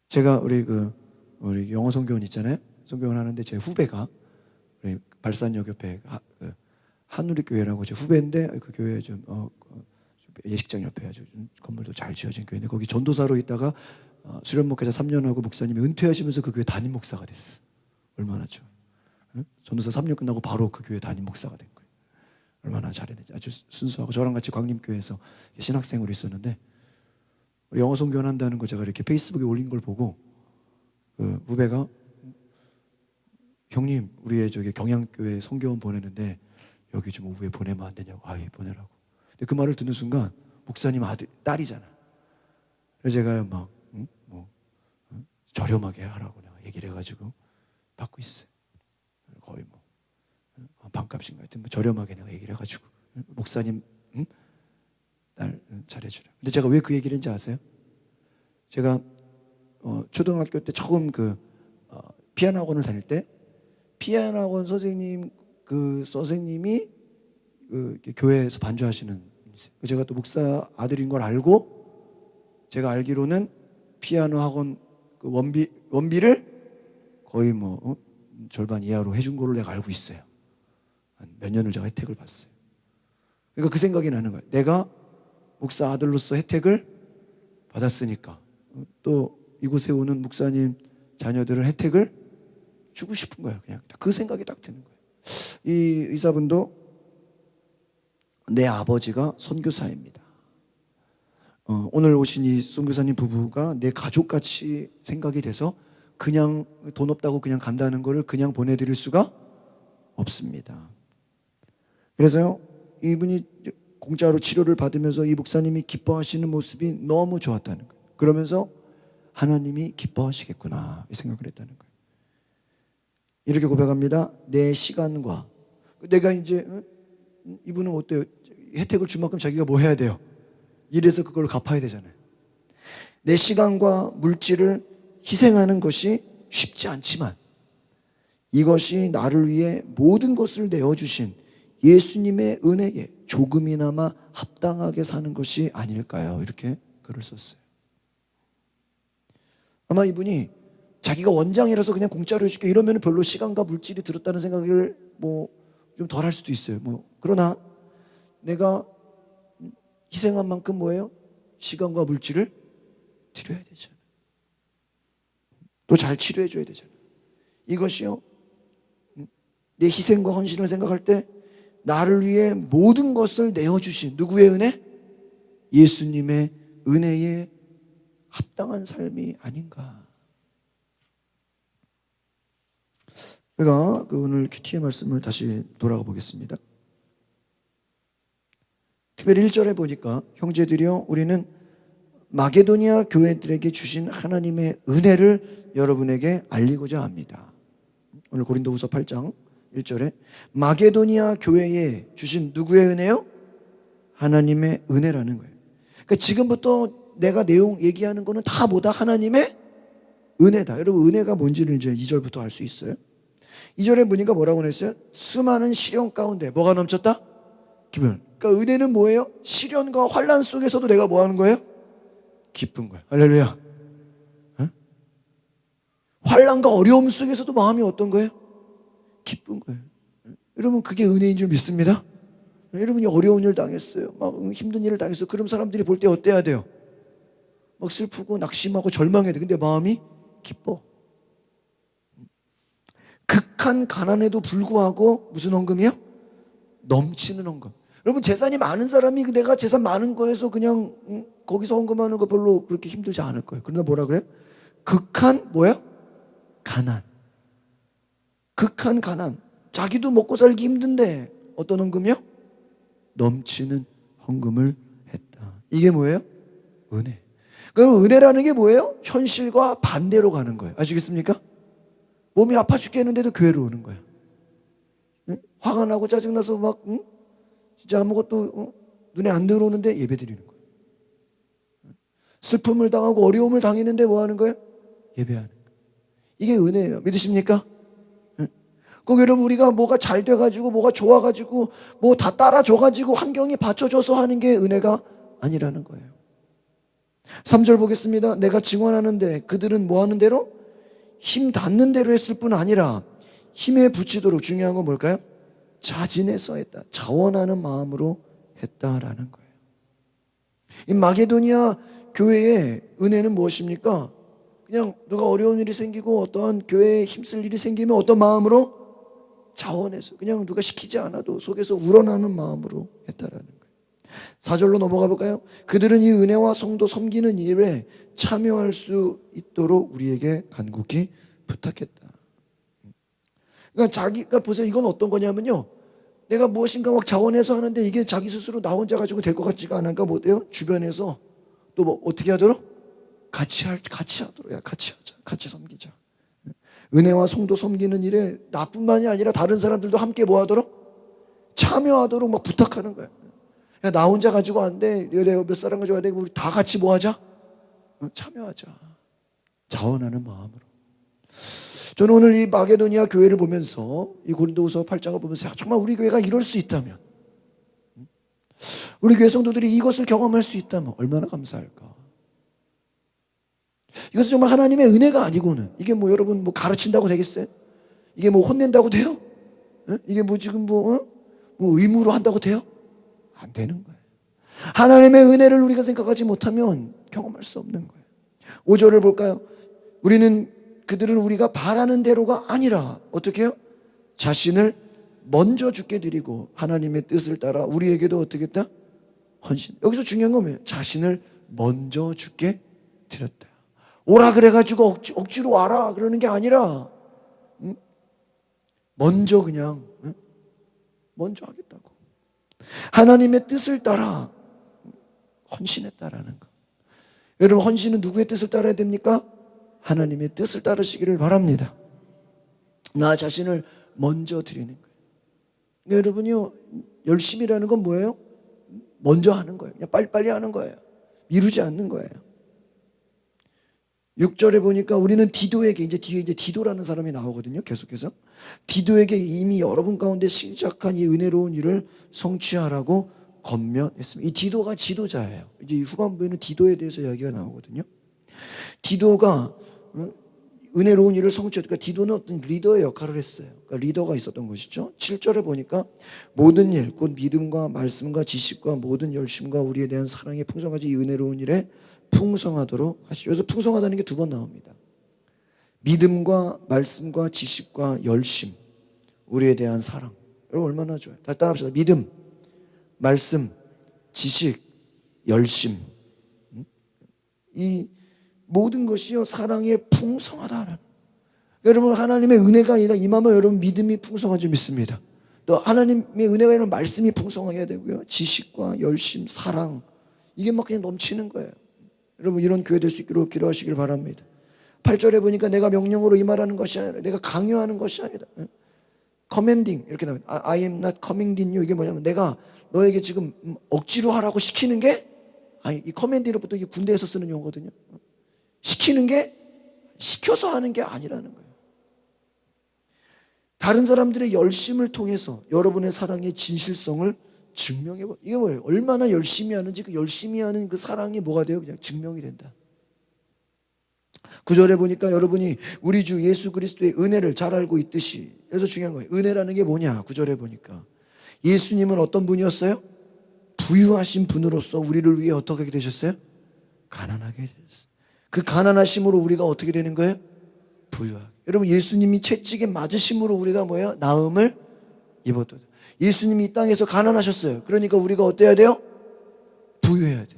제가 우리 영어 성교원 있잖아요. 성교원 하는데 제 후배가 우리 발산역 옆에 한우리 교회라고 제 후배인데 그 교회 좀 예식장 옆에 아주 건물도 잘 지어진 교회인데 거기 전도사로 있다가 수련 목회자 3년 하고 목사님이 은퇴하시면서 그 교회 담임 목사가 됐어. 얼마나 좋아. 전도사 3년 끝나고 바로 그 교회 담임 목사가 된 거예요. 얼마나 잘했는지. 아주 순수하고 저랑 같이 광림교회에서 신학생으로 있었는데 우리 영어 성교원 한다는 거 제가 이렇게 페이스북에 올린 걸 보고 그 후배가 형님 우리의 저기 경양교회 성교원 보내는데 여기 좀 오후에 보내면 안 되냐고. 예 보내라고. 근데 그 말을 듣는 순간 목사님 딸이잖아. 그래서 제가 막 저렴하게 하라고 내가 얘기를 해가지고 받고 있어요. 거의 반값인가 하여튼 저렴하게 내가 얘기를 해가지고 목사님 잘해주라. 근데 제가 왜 그 얘기를 했는지 아세요? 제가 초등학교 때 처음 피아노 학원을 다닐 때 피아노 학원 선생님 선생님이 이렇게 교회에서 반주하시는 분이세요. 제가 또 목사 아들인 걸 알고 제가 알기로는 피아노 학원 원비를 거의 절반 이하로 해준 걸로 내가 알고 있어요. 한 몇 년을 제가 혜택을 봤어요. 그러니까 그 생각이 나는 거예요. 내가 목사 아들로서 혜택을 받았으니까 또 이곳에 오는 목사님 자녀들은 혜택을 주고 싶은 거예요. 그냥 그 생각이 딱 드는 거예요. 이 의사분도 내 아버지가 선교사입니다. 오늘 오신 이 선교사님 부부가 내 가족같이 생각이 돼서 그냥 돈 없다고 그냥 간다는 거를 그냥 보내드릴 수가 없습니다. 그래서요, 이분이 공짜로 치료를 받으면서 이 목사님이 기뻐하시는 모습이 너무 좋았다는 거예요. 그러면서 하나님이 기뻐하시겠구나 이 생각을 했다는 거예요. 이렇게 고백합니다. 내 시간과 내가 이제 이분은 어때요? 혜택을 준 만큼 자기가 뭐 해야 돼요? 일해서 그걸 갚아야 되잖아요. 내 시간과 물질을 희생하는 것이 쉽지 않지만 이것이 나를 위해 모든 것을 내어주신 예수님의 은혜에 조금이나마 합당하게 사는 것이 아닐까요? 이렇게 글을 썼어요. 아마 이분이 자기가 원장이라서 그냥 공짜로 해줄게 이러면 별로 시간과 물질이 들었다는 생각을 좀 덜 할 수도 있어요. 그러나 내가 희생한 만큼 뭐예요? 시간과 물질을 드려야 되잖아요. 또 잘 치료해 줘야 되잖아요. 이것이요, 내 희생과 헌신을 생각할 때 나를 위해 모든 것을 내어주신 누구의 은혜? 예수님의 은혜에 합당한 삶이 아닌가. 제가 오늘 큐티의 말씀을 다시 돌아가 보겠습니다. 특별히 1절에 보니까 형제들이여 우리는 마게도니아 교회들에게 주신 하나님의 은혜를 여러분에게 알리고자 합니다. 오늘 고린도후서 8장 1절에 마게도니아 교회에 주신 누구의 은혜요? 하나님의 은혜라는 거예요. 그러니까 지금부터 내가 내용 얘기하는 거는 다 뭐다? 하나님의 은혜다. 여러분 은혜가 뭔지를 이제 2절부터 알 수 있어요. 2절에 보니까 뭐라고 했어요? 수많은 시련 가운데 뭐가 넘쳤다? 기쁨. 그러니까 은혜는 뭐예요? 시련과 환난 속에서도 내가 뭐 하는 거예요? 기쁜 거예요. 할렐루야. 어? 환난과 어려움 속에서도 마음이 어떤 거예요? 기쁜 거예요. 여러분 그게 은혜인 줄 믿습니다. 여러분이 어려운 일 당했어요. 막 힘든 일을 당했어요. 그럼 사람들이 볼 때 어때야 돼요? 막 슬프고 낙심하고 절망해야 돼. 근데 마음이 기뻐. 극한 가난에도 불구하고 무슨 헌금이요? 넘치는 헌금. 여러분 재산이 많은 사람이 내가 재산 많은 거에서 그냥 거기서 헌금하는 거 별로 그렇게 힘들지 않을 거예요. 그러나 뭐라 그래요? 극한 뭐야? 가난. 극한 가난. 자기도 먹고 살기 힘든데 어떤 헌금이요? 넘치는 헌금을 했다. 이게 뭐예요? 은혜. 그럼 은혜라는 게 뭐예요? 현실과 반대로 가는 거예요. 아시겠습니까? 몸이 아파 죽겠는데도 교회로 오는 거예요. 응? 화가 나고 짜증나서 막 진짜 아무것도 눈에 안 들어오는데 예배 드리는 거예요. 슬픔을 당하고 어려움을 당했는데 뭐 하는 거예요? 예배하는 거예요. 이게 은혜예요. 믿으십니까? 꼭 여러분 우리가 뭐가 잘 돼가지고 뭐가 좋아가지고 뭐 다 따라줘가지고 환경이 받쳐줘서 하는 게 은혜가 아니라는 거예요. 3절 보겠습니다. 내가 증언하는데 그들은 뭐 하는 대로? 힘 닿는 대로 했을 뿐 아니라 힘에 붙이도록 중요한 건 뭘까요? 자진해서 했다. 자원하는 마음으로 했다라는 거예요. 이 마게도니아 교회의 은혜는 무엇입니까? 그냥 누가 어려운 일이 생기고 어떠한 교회에 힘쓸 일이 생기면 어떤 마음으로? 자원해서 그냥 누가 시키지 않아도 속에서 우러나는 마음으로 했다라는 거예요. 4절로 넘어가 볼까요? 그들은 이 은혜와 성도 섬기는 일에 참여할 수 있도록 우리에게 간곡히 부탁했다. 그러니까 자기가 보세요. 이건 어떤 거냐면요. 내가 무엇인가 막 자원해서 하는데 이게 자기 스스로 나 혼자 가지고 될 것 같지가 않으니까 뭐예요? 주변에서 또 뭐 어떻게 하도록? 같이 하도록. 야, 같이 하자. 같이 섬기자. 은혜와 성도 섬기는 일에 나뿐만이 아니라 다른 사람들도 함께 뭐 하도록? 참여하도록 막 부탁하는 거예요. 야, 나 혼자 가지고 안 돼. 내가 몇 사람 가지고 안 돼. 우리 다 같이 뭐 하자? 참여하자. 자원하는 마음으로. 저는 오늘 이 마게도니아 교회를 보면서 이 고린도후서 8장을 보면서 정말 우리 교회가 이럴 수 있다면, 우리 교회 성도들이 이것을 경험할 수 있다면 얼마나 감사할까. 이것은 정말 하나님의 은혜가 아니고는, 이게 뭐 여러분 뭐 가르친다고 되겠어요? 이게 뭐 혼낸다고 돼요? 이게 뭐 지금 뭐 의무로 한다고 돼요? 안 되는 거예요. 하나님의 은혜를 우리가 생각하지 못하면 경험할 수 없는 거예요. 5절을 볼까요? 그들은 우리가 바라는 대로가 아니라 어떻게 해요? 자신을 먼저 주께 드리고 하나님의 뜻을 따라 우리에게도 어떻게 했다? 헌신. 여기서 중요한 건 뭐예요? 자신을 먼저 주께 드렸다. 오라 그래가지고 억지로 와라 그러는 게 아니라 먼저 그냥 먼저 하겠다고. 하나님의 뜻을 따라 헌신했다라는 거. 여러분, 헌신은 누구의 뜻을 따라야 됩니까? 하나님의 뜻을 따르시기를 바랍니다. 나 자신을 먼저 드리는 거예요. 그러니까 여러분이요, 열심이라는 건 뭐예요? 먼저 하는 거예요. 그냥 빨리빨리 하는 거예요. 미루지 않는 거예요. 6절에 보니까 우리는 디도에게, 뒤에 디도라는 사람이 나오거든요. 계속해서. 디도에게 이미 여러분 가운데 시작한 이 은혜로운 일을 성취하라고 권면했습니다. 이 디도가 지도자예요. 이제 후반부에는 디도에 대해서 이야기가 나오거든요. 디도가 은혜로운 일을 성취했으니까 디도는 어떤 리더의 역할을 했어요. 그러니까 리더가 있었던 것이죠. 7절에 보니까 모든 일, 곧 믿음과 말씀과 지식과 모든 열심과 우리에 대한 사랑이 풍성하지 이 은혜로운 일에 풍성하도록 하시죠. 여기서 풍성하다는 게 두 번 나옵니다. 믿음과 말씀과 지식과 열심, 우리에 대한 사랑. 여러분 얼마나 좋아요. 다시 따라합시다. 믿음, 말씀, 지식, 열심. 이 모든 것이요 사랑에 풍성하다는. 여러분 하나님의 은혜가 임하면 여러분 믿음이 풍성한 줄 믿습니다. 또 하나님의 은혜가 이런 말씀이 풍성해야 되고요. 지식과 열심, 사랑, 이게 막 그냥 넘치는 거예요. 여러분 이런 교회 될 수 있기로 기도하시길 바랍니다. 8절에 보니까 내가 명령으로 이 말하는 것이 아니라, 내가 강요하는 것이 아니다. commanding 이렇게 나옵니다. I am not commanding you. 이게 뭐냐면 내가 너에게 지금 억지로 하라고 시키는 게 아니, 이 commanding은 보통 군대에서 쓰는 용어거든요. 시키는 게 시켜서 하는 게 아니라는 거예요. 다른 사람들의 열심을 통해서 여러분의 사랑의 진실성을 증명해봐. 이게 뭐예요? 얼마나 열심히 하는지 그 열심히 하는 그 사랑이 뭐가 돼요? 그냥 증명이 된다. 9절에 보니까 여러분이 우리 주 예수 그리스도의 은혜를 잘 알고 있듯이, 그래서 중요한 거예요. 은혜라는 게 뭐냐? 9절에 보니까 예수님은 어떤 분이었어요? 부유하신 분으로서 우리를 위해 어떻게 되셨어요? 가난하게 되셨어요. 그 가난하심으로 우리가 어떻게 되는 거예요? 부유하게. 여러분 예수님이 채찍에 맞으심으로 우리가 뭐예요? 나음을 입었다. 예수님이 이 땅에서 가난하셨어요. 그러니까 우리가 어때야 돼요? 부유해야 돼.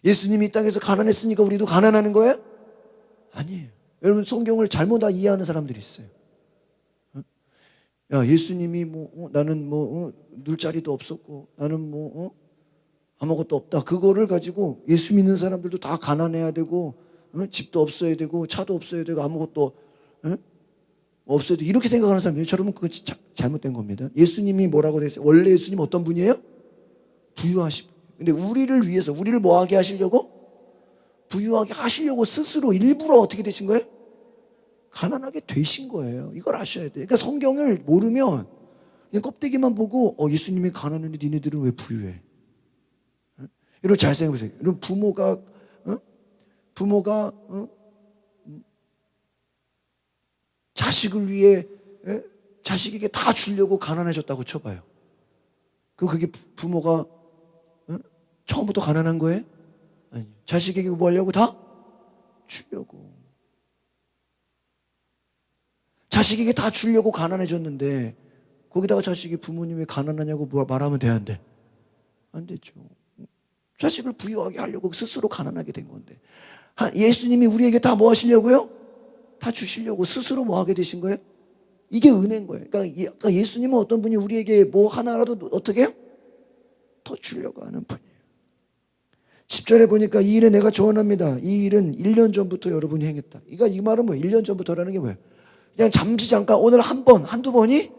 예수님이 이 땅에서 가난했으니까 우리도 가난하는 거예요? 아니에요. 여러분 성경을 잘못 이해하는 사람들이 있어요. 야, 예수님이 나는 눌 자리도 없었고 나는 아무것도 없다. 그거를 가지고 예수 믿는 사람들도 다 가난해야 되고 집도 없어야 되고 차도 없어야 되고 아무것도 없어야 되고 이렇게 생각하는 사람이에요. 여러분 그거 잘못된 겁니다. 예수님이 뭐라고 되어 있어요? 원래 예수님 어떤 분이에요? 부유하신 분. 근데 우리를 위해서 우리를 뭐하게 하시려고? 부유하게 하시려고 스스로 일부러 어떻게 되신 거예요? 가난하게 되신 거예요. 이걸 아셔야 돼요. 그러니까 성경을 모르면 그냥 껍데기만 보고 예수님이 가난한데 니네들은 왜 부유해? 여러분 잘 생각해 보세요. 여러분 부모가 자식을 위해 자식에게 다 주려고 가난해졌다고 쳐봐요. 그게 부모가 처음부터 가난한 거예요? 아니요. 자식에게 뭐 하려고? 다 주려고. 자식에게 다 주려고 가난해졌는데 거기다가 자식이 부모님이 가난하냐고 말하면 돼, 안 돼? 안 되죠. 자식을 부유하게 하려고 스스로 가난하게 된 건데 예수님이 우리에게 다 뭐 하시려고요? 다 주시려고 스스로 뭐 하게 되신 거예요? 이게 은혜인 거예요. 그러니까 예수님은 어떤 분이 우리에게 뭐 하나라도 어떻게 해요? 더 주려고 하는 분이에요. 10절에 보니까 이 일에 내가 조언합니다. 이 일은 1년 전부터 여러분이 행했다. 그러니까 이 말은 뭐예요? 1년 전부터라는 게 뭐예요? 그냥 잠시 잠깐 오늘 한 번, 한두 번이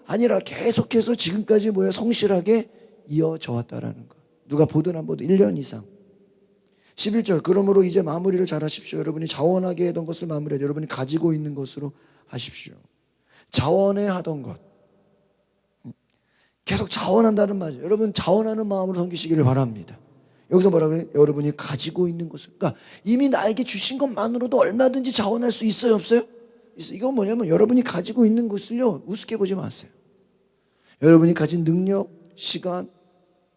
아니라 계속해서 지금까지 성실하게 이어져 왔다라는 거. 누가 보든 안 보든 1년 이상. 11절 그러므로 이제 마무리를 잘 하십시오. 여러분이 자원하게 하던 것을 마무리해 여러분이 가지고 있는 것으로 하십시오. 자원해 하던 것. 계속 자원한다는 말이죠. 여러분 자원하는 마음으로 섬기시기를 바랍니다. 여기서 뭐라고 해요? 여러분이 가지고 있는 것을. 그러니까 이미 나에게 주신 것만으로도 얼마든지 자원할 수 있어요, 없어요? 있어요. 이건 뭐냐면 여러분이 가지고 있는 것을요 우습게 보지 마세요. 여러분이 가진 능력, 시간,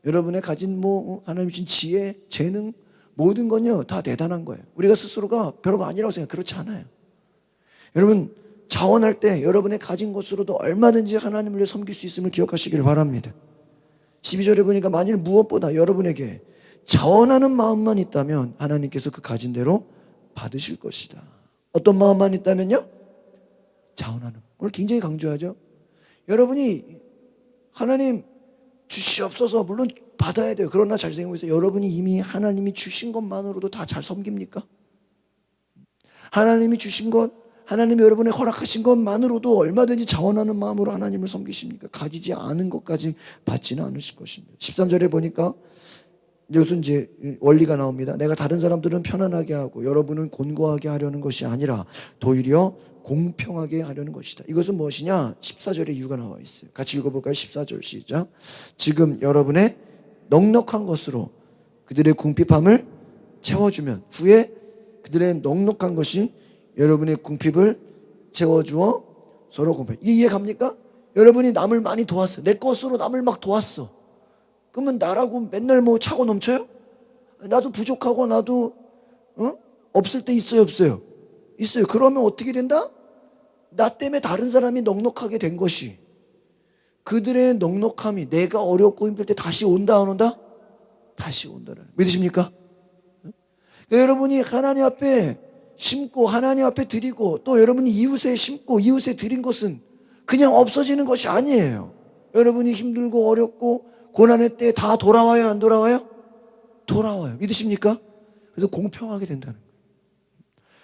여러분의 가진 하나님 주신 지혜, 재능 모든 건요 다 대단한 거예요. 우리가 스스로가 별거 아니라고 생각해요. 그렇지 않아요. 여러분 자원할 때 여러분의 가진 것으로도 얼마든지 하나님을 위해 섬길 수 있음을 기억하시길 바랍니다. 12절에 보니까 만일 무엇보다 여러분에게 자원하는 마음만 있다면 하나님께서 그 가진 대로 받으실 것이다. 어떤 마음만 있다면요? 자원하는. 오늘 굉장히 강조하죠. 여러분이 하나님 주시옵소서 물론 받아야 돼요. 그러나 잘 생각해보세요. 여러분이 이미 하나님이 주신 것만으로도 다 잘 섬깁니까? 하나님이 주신 것, 하나님이 여러분의 허락하신 것만으로도 얼마든지 자원하는 마음으로 하나님을 섬기십니까? 가지지 않은 것까지 받지는 않으실 것입니다. 13절에 보니까 여기서 이제 원리가 나옵니다. 내가 다른 사람들은 편안하게 하고 여러분은 곤고하게 하려는 것이 아니라 도리어 공평하게 하려는 것이다. 이것은 무엇이냐? 14절에 이유가 나와 있어요. 같이 읽어볼까요? 14절 시작. 지금 여러분의 넉넉한 것으로 그들의 궁핍함을 채워주면 후에 그들의 넉넉한 것이 여러분의 궁핍을 채워주어 서로 공평. 이해 갑니까? 여러분이 남을 많이 도왔어. 내 것으로 남을 막 도왔어. 그러면 나라고 맨날 뭐 차고 넘쳐요? 나도 부족하고 나도 없을 때 있어요, 없어요? 있어요. 그러면 어떻게 된다? 나 때문에 다른 사람이 넉넉하게 된 것이 그들의 넉넉함이 내가 어렵고 힘들 때 다시 온다 안 온다? 다시 온다는 믿으십니까? 그러니까 여러분이 하나님 앞에 심고 하나님 앞에 드리고 또 여러분이 이웃에 심고 이웃에 드린 것은 그냥 없어지는 것이 아니에요. 여러분이 힘들고 어렵고 고난의 때 다 돌아와요, 안 돌아와요? 돌아와요. 믿으십니까? 그래서 공평하게 된다는 거예요.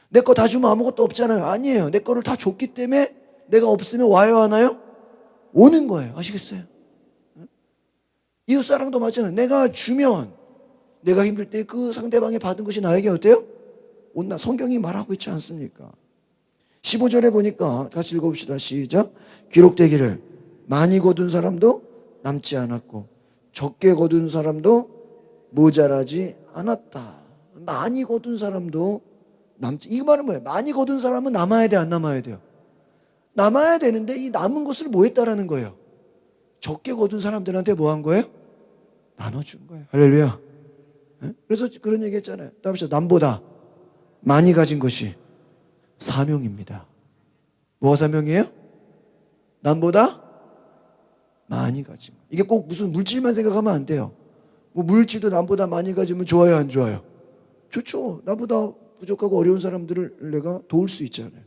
내 거 다 주면 아무것도 없잖아요. 아니에요. 내 거를 다 줬기 때문에 내가 없으면 와요, 안 와요? 오는 거예요. 아시겠어요? 이웃사랑도 마찬가지예요. 내가 주면 내가 힘들 때 그 상대방이 받은 것이 나에게 어때요? 온나. 성경이 말하고 있지 않습니까? 15절에 보니까 같이 읽어봅시다. 시작. 기록되기를 많이 거둔 사람도 남지 않았고 적게 거둔 사람도 모자라지 않았다. 많이 거둔 사람도 남지. 이 말은 뭐예요? 많이 거둔 사람은 남아야 돼, 안 남아야 돼요? 남아야 되는데 이 남은 것을 뭐 했다라는 거예요? 적게 거둔 사람들한테 뭐 한 거예요? 나눠준 거예요. 할렐루야. 그래서 그런 얘기 했잖아요. 다음에 남보다 많이 가진 것이 사명입니다. 뭐가 사명이에요? 남보다 많이 가진 거. 이게 꼭 무슨 물질만 생각하면 안 돼요. 뭐 물질도 남보다 많이 가지면 좋아요, 안 좋아요? 좋죠. 나보다 부족하고 어려운 사람들을 내가 도울 수 있잖아요.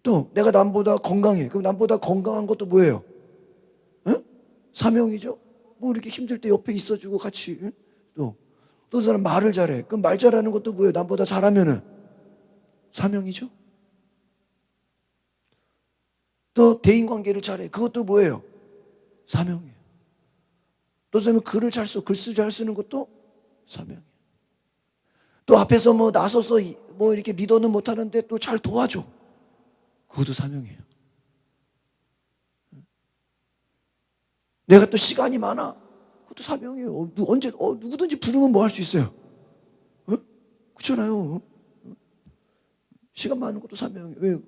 또 내가 남보다 건강해. 그럼 남보다 건강한 것도 뭐예요? 사명이죠. 뭐 이렇게 힘들 때 옆에 있어주고 같이. 또 그 사람 말을 잘해. 그럼 말 잘하는 것도 뭐예요? 남보다 잘하면은 사명이죠. 또 대인관계를 잘해. 그것도 뭐예요? 사명이에요. 또 선생님 글을 잘 써. 글씨 잘 쓰는 것도 사명이에요. 또 앞에서 뭐 나서서 뭐 이렇게 리더는 못하는데 또 잘 도와줘. 그것도 사명이에요. 내가 또 시간이 많아. 그것도 사명이에요. 언제 누구든지 부르면 뭐 할 수 있어요. 그렇잖아요. 시간 많은 것도 사명이에요. 왜?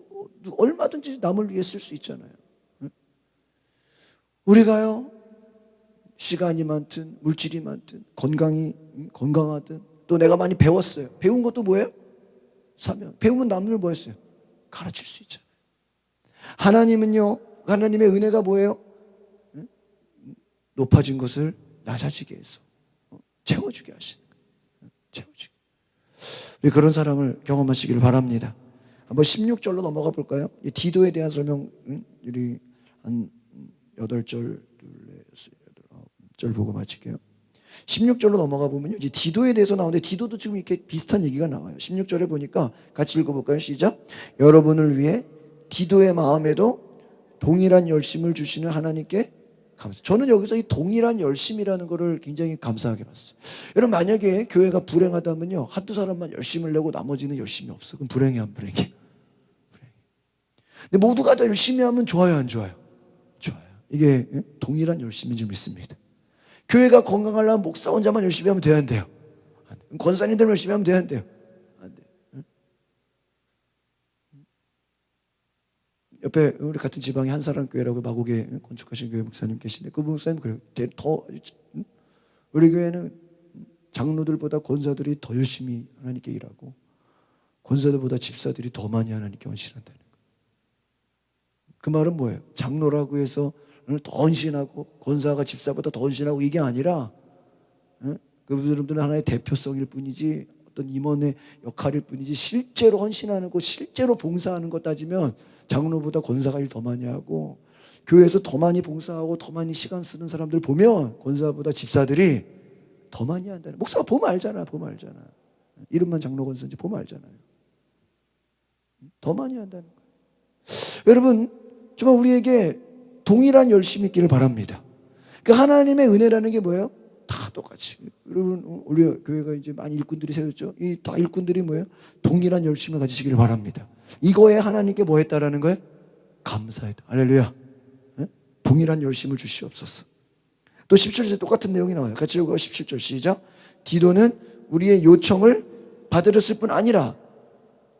얼마든지 남을 위해 쓸 수 있잖아요. 우리가요 시간이 많든 물질이 많든 건강하든 또 내가 많이 배웠어요. 배운 것도 뭐예요? 사명. 배우면 남을 뭐 했어요? 가르칠 수 있잖아요. 하나님은요 하나님의 은혜가 뭐예요? 높아진 것을 낮아지게 해서 채워주게 하시는 거예요. 채워주게. 우리 그런 사랑을 경험하시기를 바랍니다. 한번 16절로 넘어가 볼까요? 이 디도에 대한 설명 우리 한 8절, 9절 보고 마칠게요. 16절로 넘어가 보면요. 이제 디도에 대해서 나오는데 디도도 지금 이렇게 비슷한 얘기가 나와요. 16절에 보니까 같이 읽어볼까요? 시작. 여러분을 위해 디도의 마음에도 동일한 열심을 주시는 하나님께 감사. 저는 여기서 이 동일한 열심이라는 거를 굉장히 감사하게 봤어요. 여러분 만약에 교회가 불행하다면요, 한두 사람만 열심을 내고 나머지는 열심이 없어. 그럼 불행해 안 불행해? 불행해. 근데 모두가 다 열심히 하면 좋아요 안 좋아요? 좋아요. 이게 동일한 열심인 줄 믿습니다. 교회가 건강하려면 목사 혼자만 열심히 하면 돼요 안 돼요? 안 돼요. 권사님들 열심히 하면 돼요 안 돼요? 안 돼요. 옆에 우리 같은 지방에 한사람교회라고 마곡에 건축하신 교회 목사님 계신데 그 목사님 그래요. 더 우리 교회는 장로들보다 권사들이 더 열심히 하나님께 일하고 권사들보다 집사들이 더 많이 하나님께 헌신한다는 거예요. 그 말은 뭐예요? 장로라고 해서 더 헌신하고 권사가 집사보다 더 헌신하고 이게 아니라 그분들은 하나의 대표성일 뿐이지 어떤 임원의 역할일 뿐이지 실제로 헌신하는 것, 실제로 봉사하는 것 따지면 장로보다 권사가 일 더 많이 하고 교회에서 더 많이 봉사하고 더 많이 시간 쓰는 사람들 보면 권사보다 집사들이 더 많이 한다는. 목사가 보면 알잖아. 보면 알잖아. 이름만 장로 권사인지 보면 알잖아요. 더 많이 한다는 거예요. 여러분 정말 우리에게 동일한 열심이 있기를 바랍니다. 그 하나님의 은혜라는 게 뭐예요? 다 똑같이. 여러분 우리 교회가 이제 많이 일꾼들이 세웠죠. 이 다 일꾼들이 뭐예요? 동일한 열심을 가지시기를 바랍니다. 이거에 하나님께 뭐 했다라는 거예요? 감사했다. 할렐루야. 네? 동일한 열심을 주시옵소서. 또 17절에 똑같은 내용이 나와요. 같이 읽어요. 17절 시작. 디도는 우리의 요청을 받아들였을 뿐 아니라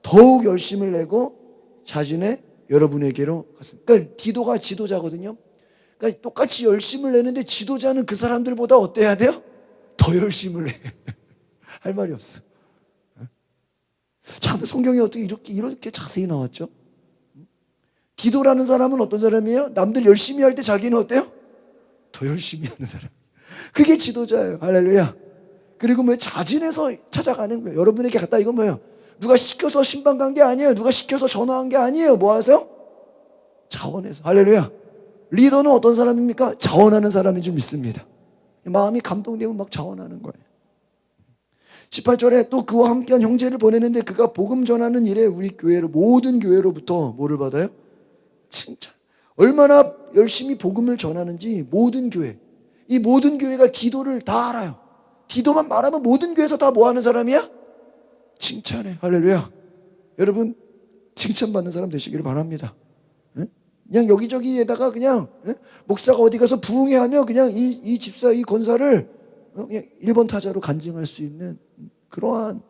더욱 열심을 내고 자신의 여러분에게로 갔습니다. 그러니까 디도가 지도자거든요. 그러니까 똑같이 열심을 내는데 지도자는 그 사람들보다 어때야 돼요? 더 열심을 내. 할 말이 없어. 참, 성경에 어떻게 이렇게 자세히 나왔죠? 디도라는 사람은 어떤 사람이에요? 남들 열심히 할 때 자기는 어때요? 더 열심히 하는 사람. 그게 지도자예요. 할렐루야. 그리고 뭐 자진해서 찾아가는 거예요. 여러분에게 갔다 이건 뭐예요? 누가 시켜서 신방 간 게 아니에요. 누가 시켜서 전화한 게 아니에요. 뭐 하세요? 자원해서. 할렐루야. 리더는 어떤 사람입니까? 자원하는 사람인 줄 믿습니다. 마음이 감동되면 막 자원하는 거예요. 18절에 또 그와 함께한 형제를 보내는데 그가 복음 전하는 일에 우리 교회로 모든 교회로부터 뭐를 받아요? 칭찬. 얼마나 열심히 복음을 전하는지 모든 교회, 이 모든 교회가 디도를 다 알아요. 디도만 말하면 모든 교회에서 다 뭐 하는 사람이야? 칭찬해. 할렐루야. 여러분 칭찬받는 사람 되시기를 바랍니다. 그냥 여기저기에다가 그냥 목사가 어디 가서 부흥회하며 그냥 이 집사 이 권사를 그냥 1번 타자로 간증할 수 있는 그러한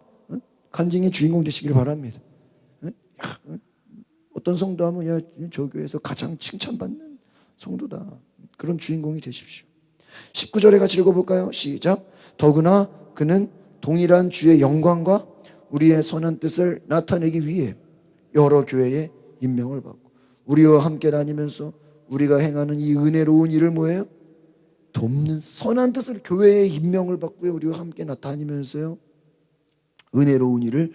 간증의 주인공 되시기를 바랍니다. 어떤 성도 하면 야, 저 교회에서 가장 칭찬받는 성도다. 그런 주인공이 되십시오. 19절에 같이 읽어볼까요? 시작. 더구나 그는 동일한 주의 영광과 우리의 선한 뜻을 나타내기 위해 여러 교회에 임명을 받고 우리와 함께 다니면서 우리가 행하는 이 은혜로운 일을 뭐예요? 돕는 선한 뜻을 교회에 임명을 받고요. 우리와 함께 다니면서요. 은혜로운 일을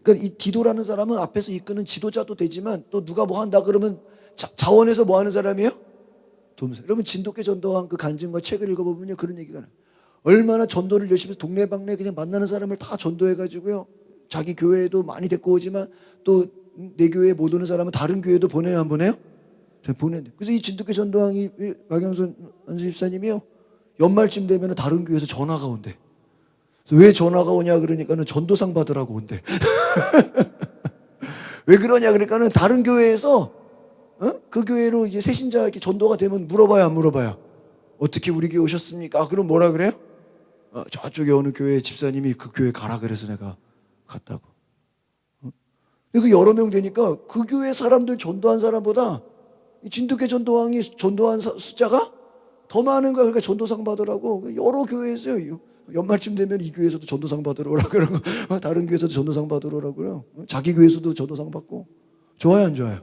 그러니까 이 디도라는 사람은 앞에서 이끄는 지도자도 되지만 또 누가 뭐 한다 그러면 자원해서 뭐 하는 사람이에요? 돕는 사람. 여러분 진돗개 전도한 그 간증과 책을 읽어보면요. 그런 얘기가 나요. 얼마나 전도를 열심히 해서 동네방네 그냥 만나는 사람을 다 전도해가지고요. 자기 교회에도 많이 데리고 오지만 또 내 교회에 못 오는 사람은 다른 교회도 보내요 안 보내요? 보낸대. 그래서 이 진돗개 전도왕이 박영선 안수집사님이요. 연말쯤 되면 다른 교회에서 전화가 온대. 왜 전화가 오냐 그러니까는 전도상 받으라고 온대. 왜 그러냐 그러니까는 다른 교회에서 그 교회로 이제 새신자에게 전도가 되면 물어봐요 안 물어봐요? 어떻게 우리 교회 오셨습니까? 그럼 뭐라 그래요? 저쪽에 어느 교회 집사님이 그 교회 가라 그래서 내가 갔다고. 그 여러 명 되니까 그 교회 사람들 전도한 사람보다 진돗개 전도왕이 전도한 숫자가 더 많은 거야. 그러니까 전도상 받으라고 여러 교회에서요. 연말쯤 되면 이 교회에서도 전도상 받으러 오라고 그러고 다른 교회에서도 전도상 받으러 오라고 그래요. 자기 교회에서도 전도상 받고. 좋아요 안 좋아요?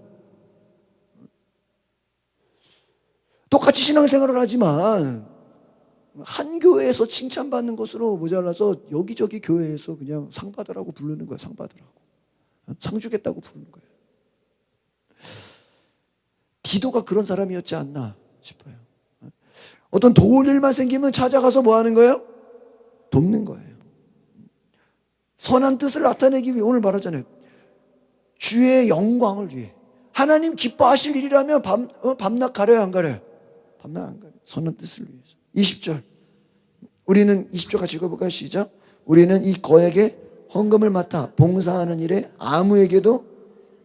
똑같이 신앙생활을 하지만 한 교회에서 칭찬받는 것으로 모자라서 여기저기 교회에서 그냥 상 받으라고 부르는 거야. 상 받으라고. 상 주겠다고 부르는 거예요. 디도가 그런 사람이었지 않나 싶어요. 어떤 도울 일만 생기면 찾아가서 뭐 하는 거예요? 돕는 거예요. 선한 뜻을 나타내기 위해 오늘 말하잖아요. 주의 영광을 위해. 하나님 기뻐하실 일이라면 밤낮 가려요 안 가려요? 담당 안 가려. 선한 뜻을 위해서. 20절. 우리는 20절 같이 읽어볼까요? 시작. 우리는 이 거액의 헌금을 맡아 봉사하는 일에 아무에게도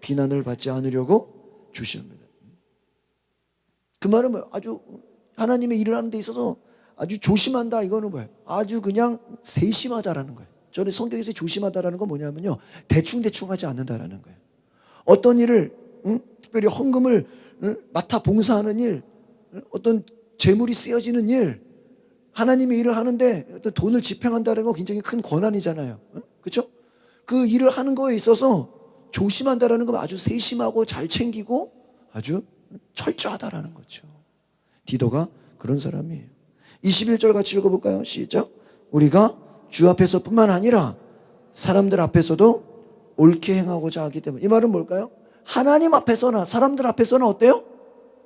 비난을 받지 않으려고 주시옵니다. 그 말은 뭐예요? 아주 하나님의 일을 하는 데 있어서 아주 조심한다. 이거는 뭐예요? 아주 그냥 세심하다라는 거예요. 저는 성경에서 조심하다라는 건 뭐냐면요, 대충대충 하지 않는다라는 거예요. 어떤 일을 특별히 헌금을 맡아 봉사하는 일, 어떤 재물이 쓰여지는 일, 하나님의 일을 하는데 어떤 돈을 집행한다는 건 굉장히 큰 권한이잖아요. 그렇죠? 그 일을 하는 거에 있어서 조심한다라는 건 아주 세심하고 잘 챙기고 아주 철저하다라는 거죠. 디도가 그런 사람이에요. 21절 같이 읽어볼까요? 시작. 우리가 주 앞에서뿐만 아니라 사람들 앞에서도 옳게 행하고자 하기 때문에. 이 말은 뭘까요? 하나님 앞에서나 사람들 앞에서나 어때요?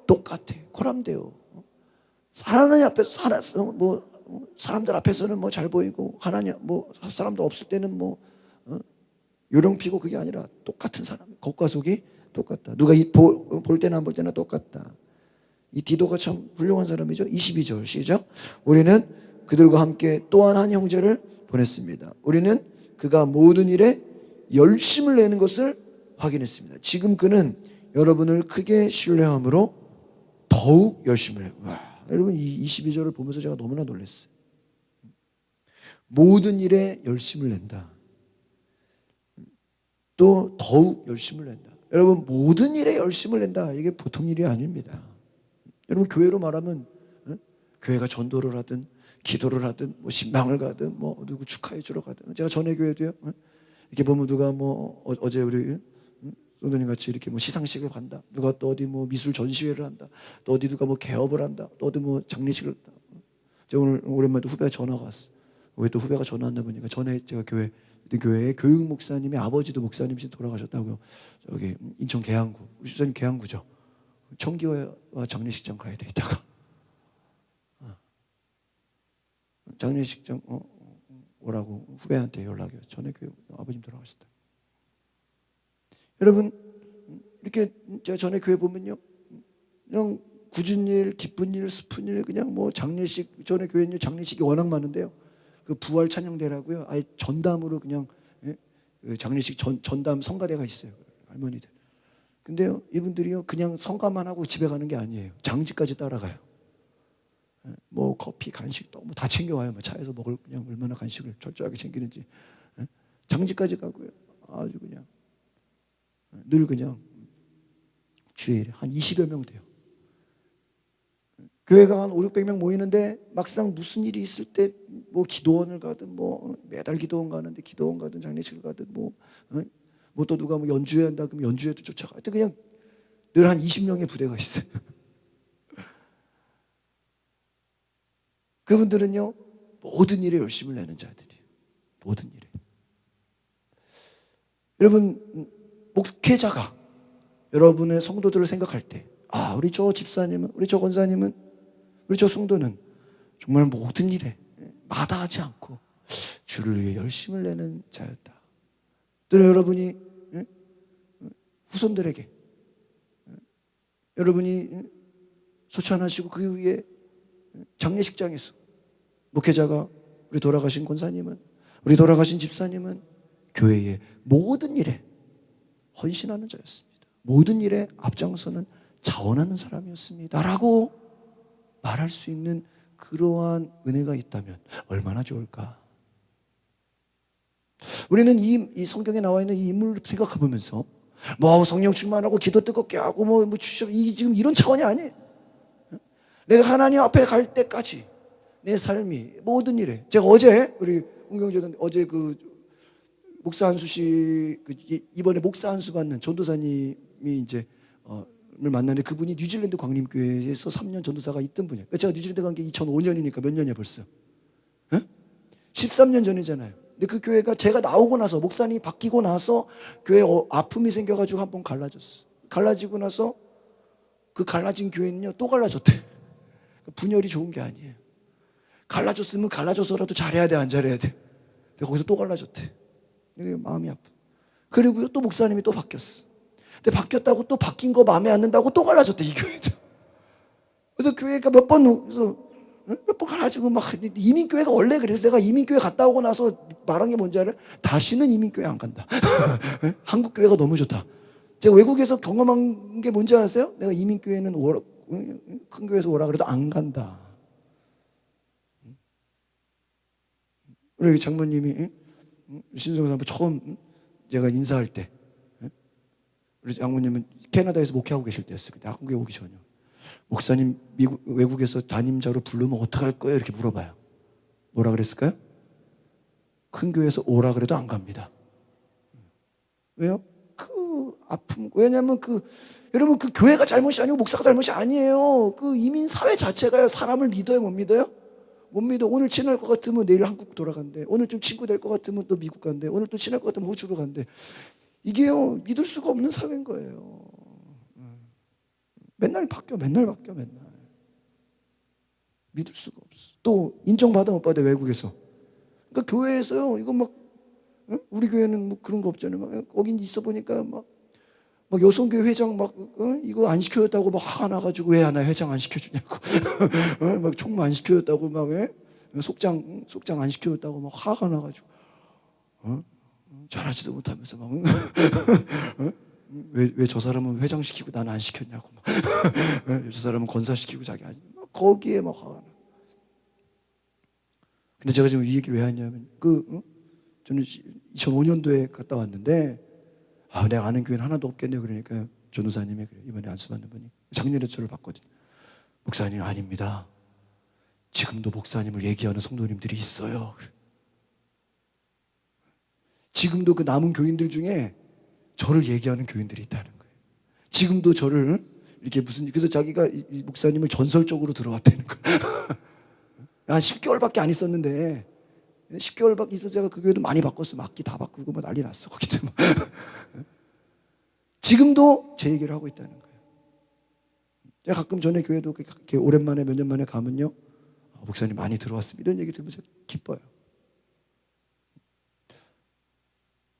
똑같아요. 코람돼요. 하나님 앞에서 사람들 앞에서는 뭐 잘 보이고 하나님 사람들 없을 때는 요령 피고 그게 아니라 똑같은 사람. 겉과 속이 똑같다. 누가 볼 때나 안 볼 때나 똑같다. 이 디도가 참 훌륭한 사람이죠. 22절 시작. 우리는 그들과 함께 또한 한 형제를 보냈습니다. 우리는 그가 모든 일에 열심을 내는 것을 확인했습니다. 지금 그는 여러분을 크게 신뢰함으로 더욱 열심을 해요. 와, 여러분 이 22절을 보면서 제가 너무나 놀랐어요. 모든 일에 열심을 낸다. 또 더욱 열심을 낸다. 여러분 모든 일에 열심을 낸다. 이게 보통 일이 아닙니다. 여러분 교회로 말하면 교회가 전도를 하든 기도를 하든 신방을 가든 누구 축하해 주러 가든. 제가 전에 교회도요. 이렇게 보면 누가 어제 우리 소도님 같이 이렇게 시상식을 간다. 누가 또 어디 미술 전시회를 한다. 또 어디 누가 개업을 한다. 또 어디 장례식을 한다. 제가 오늘 오랜만에 후배가 전화가 왔어. 왜 또 후배가 전화 왔나 보니까 전에 제가 교회에 교육 목사님의 아버지도 목사님이신 돌아가셨다고요. 저기 인천 계양구. 우리 집사님 계양구죠. 청기와 장례식장 가야 돼 이따가. 장례식장 오라고 후배한테 연락이 왔어요. 전에 교회 아버님 돌아가셨다. 여러분 이렇게 제가 전에 교회 보면요, 그냥 굳은 일, 기쁜 일, 슬픈 일, 그냥 장례식, 전에 교회는 장례식이 워낙 많은데요. 그 부활 찬양대라고요. 아예 전담으로 그냥 장례식 전담 성가대가 있어요. 할머니들. 근데요, 이분들이요 그냥 성가만 하고 집에 가는 게 아니에요. 장지까지 따라가요. 커피, 간식 다 챙겨와요. 차에서 먹을 그냥 얼마나 간식을 철저하게 챙기는지. 장지까지 가고요. 아주 그냥 늘 그냥 주일에 한 20여 명 돼요. 교회가 한 5, 600명 모이는데 막상 무슨 일이 있을 때 기도원을 가든 매달 기도원 가는데 기도원 가든 장례식을 가든 또 누가 연주회 한다 그러면 연주회도 쫓아가. 하여튼 그냥 늘 한 20명의 부대가 있어요. 그분들은요 모든 일에 열심을 내는 자들이에요. 모든 일에. 여러분 목회자가 여러분의 성도들을 생각할 때 우리 저 집사님은, 우리 저 권사님은, 우리 저 성도는 정말 모든 일에 마다하지 않고 주를 위해 열심을 내는 자였다. 또 여러분이 후손들에게 여러분이 소천하시고 그 위에 장례식장에서 목회자가 우리 돌아가신 권사님은, 우리 돌아가신 집사님은 교회의 모든 일에 헌신하는 자였습니다. 모든 일에 앞장서는 자원하는 사람이었습니다 라고 말할 수 있는 그러한 은혜가 있다면 얼마나 좋을까. 우리는 이 성경에 나와 있는 이 인물을 생각해보면서 성령 충만하고 기도 뜨겁게 하고 지금 이런 차원이 아니에요. 내가 하나님 앞에 갈 때까지 내 삶이 모든 일에. 제가 어제 우리 홍경재는 어제 그 목사 한수 씨 이번에 목사 한수 받는 전도사님이 이제 을 만났는데 그분이 뉴질랜드 광림교회에서 3년 전도사가 있던 분이에요. 제가 뉴질랜드 간 게 2005년이니까 몇 년이야 벌써? 13년 전이잖아요. 근데 그 교회가 제가 나오고 나서 목사님이 바뀌고 나서 교회에 아픔이 생겨가지고 한번 갈라졌어. 갈라지고 나서 그 갈라진 교회는요 또 갈라졌대. 분열이 좋은 게 아니에요. 갈라졌으면 갈라져서라도 잘해야 돼, 안 잘해야 돼. 근데 거기서 또 갈라졌대. 이게 마음이 아파. 그리고요 또 목사님이 또 바뀌었어. 근데 바뀌었다고 또 바뀐 거 마음에 안 든다고 또 갈라졌대, 이 교회도. 그래서 교회가 몇 번 가가지고 막 이민교회가 원래 그래서 내가 이민교회 갔다 오고 나서 말한 게 뭔지 알아요? 다시는 이민교회 안 간다. 한국 교회가 너무 좋다. 제가 외국에서 경험한 게 뭔지 아세요? 내가 이민교회는 큰 교회에서 오라 그래도 안 간다. 우리 장모님이 신성사부 처음 제가 인사할 때 우리 장모님은 캐나다에서 목회하고 계실 때였어요. 근데 한국에 오기 전이요. 목사님 외국에서 담임자로 부르면 어떡할 거예요? 이렇게 물어봐요. 뭐라 그랬을까요? 큰 교회에서 오라 그래도 안 갑니다. 왜요? 그 아픔. 왜냐하면 여러분 그 교회가 잘못이 아니고 목사가 잘못이 아니에요. 그 이민 사회 자체가요. 사람을 믿어요, 못 믿어요? 못 믿어. 오늘 친할 것 같으면 내일 한국 돌아간대. 오늘 좀 친구 될 것 같으면 또 미국 간대. 오늘 또 친할 것 같으면 호주로 간대. 이게요, 믿을 수가 없는 사회인 거예요. 맨날 바뀌어. 믿을 수가 없어. 또 인정받아 못 받아, 외국에서. 그러니까 교회에서요, 이거 막 우리 교회는 뭐 그런 거 없잖아요. 막 거기 있어 보니까 막 여성교회 회장 이거 안 시켜줬다고 막 화가 나가지고 왜 하나 회장 안 시켜주냐고. 막 총무 안 시켜줬다고 막 속장 안 시켜줬다고 막 화가 나가지고 잘하지도 못하면서 막 왜 저 사람은 회장 시키고 나는 안 시켰냐고 막. 저 사람은 권사 시키고 자기 아니 거기에 막 화가 나. 근데 제가 지금 이 얘기를 왜 하냐면 저는 2005년도에 갔다 왔는데 내가 아는 교회는 하나도 없겠네. 그러니까 전도사님이 그래. 이번에 안수받는 분이 작년에 저를 봤거든요. 목사님 아닙니다. 지금도 목사님을 얘기하는 성도님들이 있어요. 지금도 그 남은 교인들 중에 저를 얘기하는 교인들이 있다는 거예요. 지금도 저를 이렇게 그래서 자기가 이 목사님을 전설적으로 들어왔다는 거예요. 한 10개월밖에 안 있었는데 10개월밖에 있어서 제가 그 교회도 많이 바꿨어. 악기 다 바꾸고 막 난리 났어. 거기도. 지금도 제 얘기를 하고 있다는 거예요. 제가 가끔 전에 교회도 이렇게 오랜만에 몇 년 만에 가면요. 목사님 많이 들어왔습니다. 이런 얘기 들으면서 기뻐요.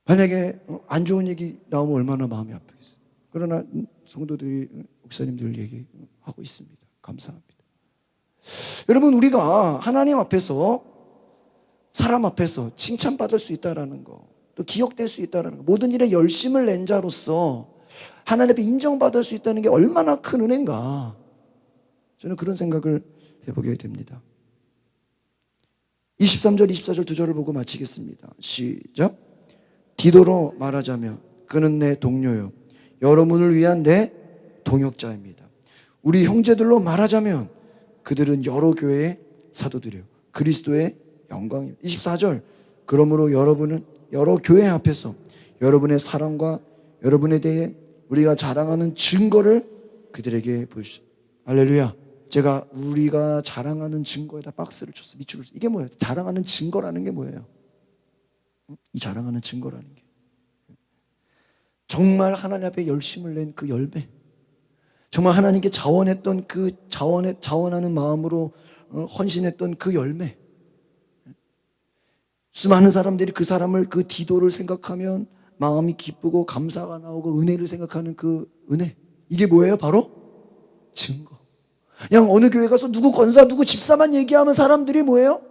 만약에 안 좋은 얘기 나오면 얼마나 마음이 아프겠어요. 그러나 성도들이 목사님들 얘기하고 있습니다. 감사합니다. 여러분 우리가 하나님 앞에서 사람 앞에서 칭찬받을 수 있다는 거, 또 기억될 수 있다는 거, 모든 일에 열심을 낸 자로서 하나님 앞에 인정받을 수 있다는 게 얼마나 큰 은혜인가. 저는 그런 생각을 해보게 됩니다. 23절, 24절 두 절을 보고 마치겠습니다. 시작. 디도로 말하자면 그는 내 동료요 여러분을 위한 내 동역자입니다. 우리 형제들로 말하자면 그들은 여러 교회의 사도들이요 그리스도의 영광입니다. 24절. 그러므로 여러분은 여러 교회 앞에서 여러분의 사랑과 여러분에 대해 우리가 자랑하는 증거를 그들에게 보여주십시오. 할렐루야. 제가 우리가 자랑하는 증거에다 박스를 쳤어요. 밑줄을. 이게 뭐예요? 자랑하는 증거라는 게 뭐예요? 이 자랑하는 증거라는 게 정말 하나님 앞에 열심을 낸 그 열매, 정말 하나님께 자원했던 그 자원하는 마음으로 헌신했던 그 열매. 수많은 사람들이 그 사람을 그 디도를 생각하면 마음이 기쁘고 감사가 나오고 은혜를 생각하는 그 은혜, 이게 뭐예요? 바로 증거. 그냥 어느 교회 가서 누구 권사 누구 집사만 얘기하면 사람들이 뭐예요?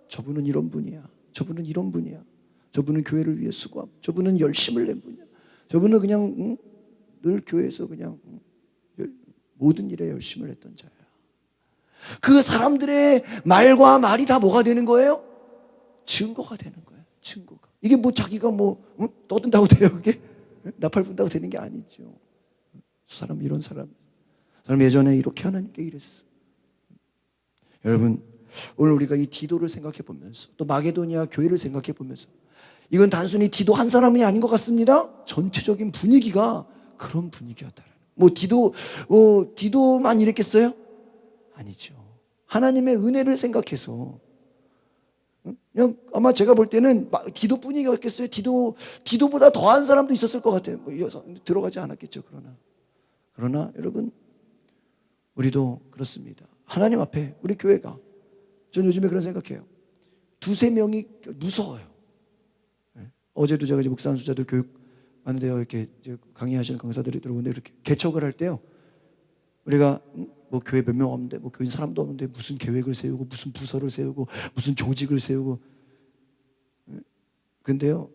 저분은 이런 분이야, 저분은 이런 분이야, 저분은 교회를 위해 수고함, 저분은 열심을 낸 분이야, 저분은 그냥 늘 교회에서 그냥 모든 일에 열심을 했던 자야. 그 사람들의 말과 말이 다 뭐가 되는 거예요? 증거가 되는 거예요. 증거가. 이게 뭐 자기가 떠든다고 돼요? 그게 나팔 분다고 되는 게 아니죠. 저 사람 이런 사람 예전에 이렇게 하나님께 일했어. 여러분 오늘 우리가 이 디도를 생각해 보면서 또 마게도니아 교회를 생각해 보면서 이건 단순히 디도 한 사람이 아닌 것 같습니다. 전체적인 분위기가 그런 분위기였다라는. 디도만 이랬겠어요? 아니죠. 하나님의 은혜를 생각해서 그냥 아마 제가 볼 때는 디도뿐이겠어요. 디도보다 더한 사람도 있었을 것 같아요. 들어가지 않았겠죠. 그러나 여러분 우리도 그렇습니다. 하나님 앞에 우리 교회가 저는 요즘에 그런 생각해요. 두세 명이 무서워요. 어제도 제가 목사 안수자들 교육 하는데요, 이렇게 강의하시는 강사들이 들어오는데 이렇게 개척을 할 때요, 우리가 뭐 교회 몇 명 없는데, 뭐 교인 사람도 없는데 무슨 계획을 세우고 무슨 부서를 세우고 무슨 조직을 세우고. 근데요,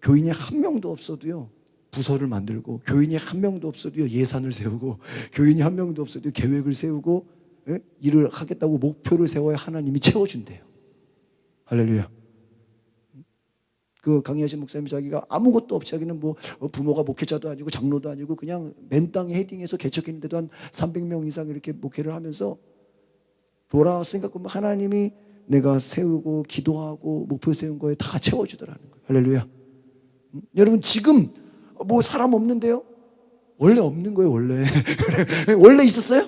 교인이 한 명도 없어도요 부서를 만들고, 교인이 한 명도 없어도요 예산을 세우고, 교인이 한 명도 없어도 계획을 세우고, 일을 하겠다고 목표를 세워야 하나님이 채워준대요. 할렐루야. 그 강의하신 목사님, 자기가 아무것도 없이, 자기는 뭐 부모가 목회자도 아니고 장로도 아니고 그냥 맨 땅에 헤딩해서 개척했는데도 한 300명 이상 이렇게 목회를 하면서 돌아왔으니까 하나님이 내가 세우고 기도하고 목표 세운 거에 다 채워주더라는 거예요. 할렐루야. 여러분, 지금 뭐 사람 없는데요? 원래 없는 거예요. 원래 원래 있었어요?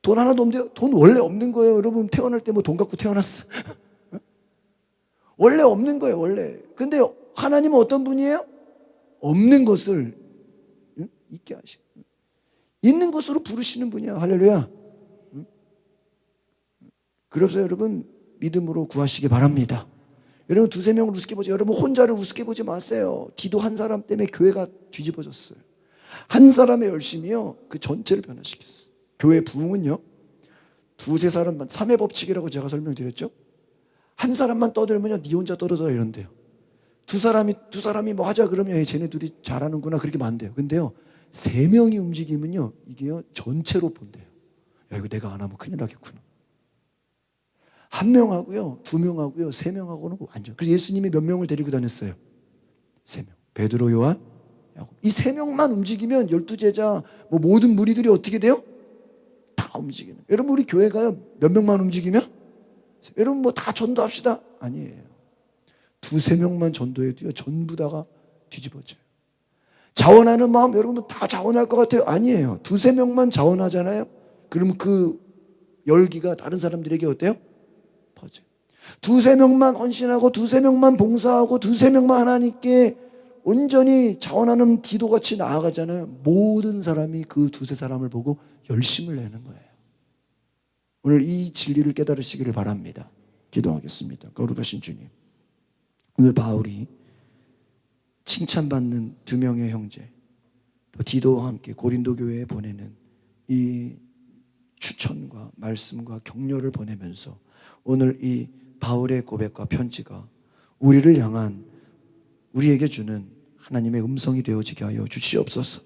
돈 하나도 없는데요? 돈 원래 없는 거예요. 여러분, 태어날 때 뭐 돈 갖고 태어났어? 원래 없는 거예요. 원래. 근데 하나님은 어떤 분이에요? 없는 것을 있게 하시고 있는 것으로 부르시는 분이야. 할렐루야. 그래서 여러분, 믿음으로 구하시기 바랍니다. 여러분, 두세 명을 우습게 보지, 여러분 혼자를 우습게 보지 마세요. 디도 한 사람 때문에 교회가 뒤집어졌어요. 한 사람의 열심이요 그 전체를 변화시켰어요. 교회 부흥은요, 두세 사람만, 3의 법칙이라고 제가 설명드렸죠. 한 사람만 떠들면요 네 혼자 떠들어라 이런데요. 두 사람이 뭐 하자 그러면 쟤네 둘이 잘하는구나 그렇게 만돼요. 근데요, 3명이 움직이면요 이게요 전체로 본대요. 야, 이거 내가 안 하면 큰일 나겠구나. 1명하고요 2명하고요 3명하고는 완전. 그래서 예수님이 몇 명을 데리고 다녔어요? 3명. 베드로, 요한, 야곱. 이 3명만 움직이면 12제자 뭐 모든 무리들이 어떻게 돼요? 다 움직이는. 여러분, 우리 교회가요 몇 명만 움직이면, 여러분 뭐 다 전도합시다, 아니에요. 2-3명만 전도해도요 전부 다가 뒤집어져요. 자원하는 마음, 여러분 다 자원할 것 같아요? 아니에요. 2-3명만 자원하잖아요. 그럼 그 열기가 다른 사람들에게 어때요? 퍼져요. 2-3명만 헌신하고 2-3명만 봉사하고 2-3명만 하나님께 온전히 자원하는 디도같이 나아가잖아요. 모든 사람이 그 2-3사람을 보고 열심을 내는 거예요. 오늘 이 진리를 깨달으시기를 바랍니다. 기도하겠습니다. 거룩하신 주님, 오늘 바울이 칭찬받는 2명의 형제, 또 디도와 함께 고린도 교회에 보내는 이 추천과 말씀과 격려를 보내면서 오늘 이 바울의 고백과 편지가 우리를 향한, 우리에게 주는 하나님의 음성이 되어지게 하여 주시옵소서.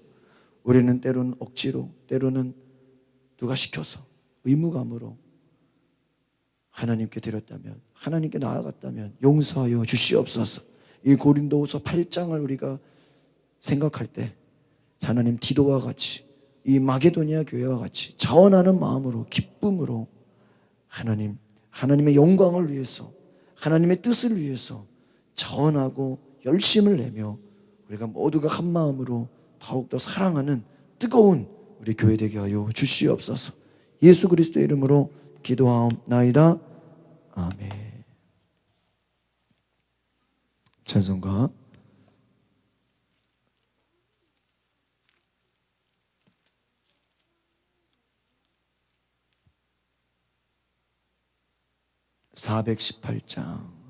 우리는 때로는 억지로, 때로는 누가 시켜서, 의무감으로 하나님께 드렸다면, 하나님께 나아갔다면 용서하여 주시옵소서. 이 고린도후서 8장을 우리가 생각할 때 하나님, 디도와 같이, 이 마게도니아 교회와 같이 자원하는 마음으로, 기쁨으로 하나님, 하나님의 영광을 위해서, 하나님의 뜻을 위해서 자원하고 열심을 내며 우리가 모두가 한 마음으로 더욱더 사랑하는 뜨거운 우리 교회 되게 하여 주시옵소서. 예수 그리스도의 이름으로 기도하옵나이다. 아멘. 찬송가 418장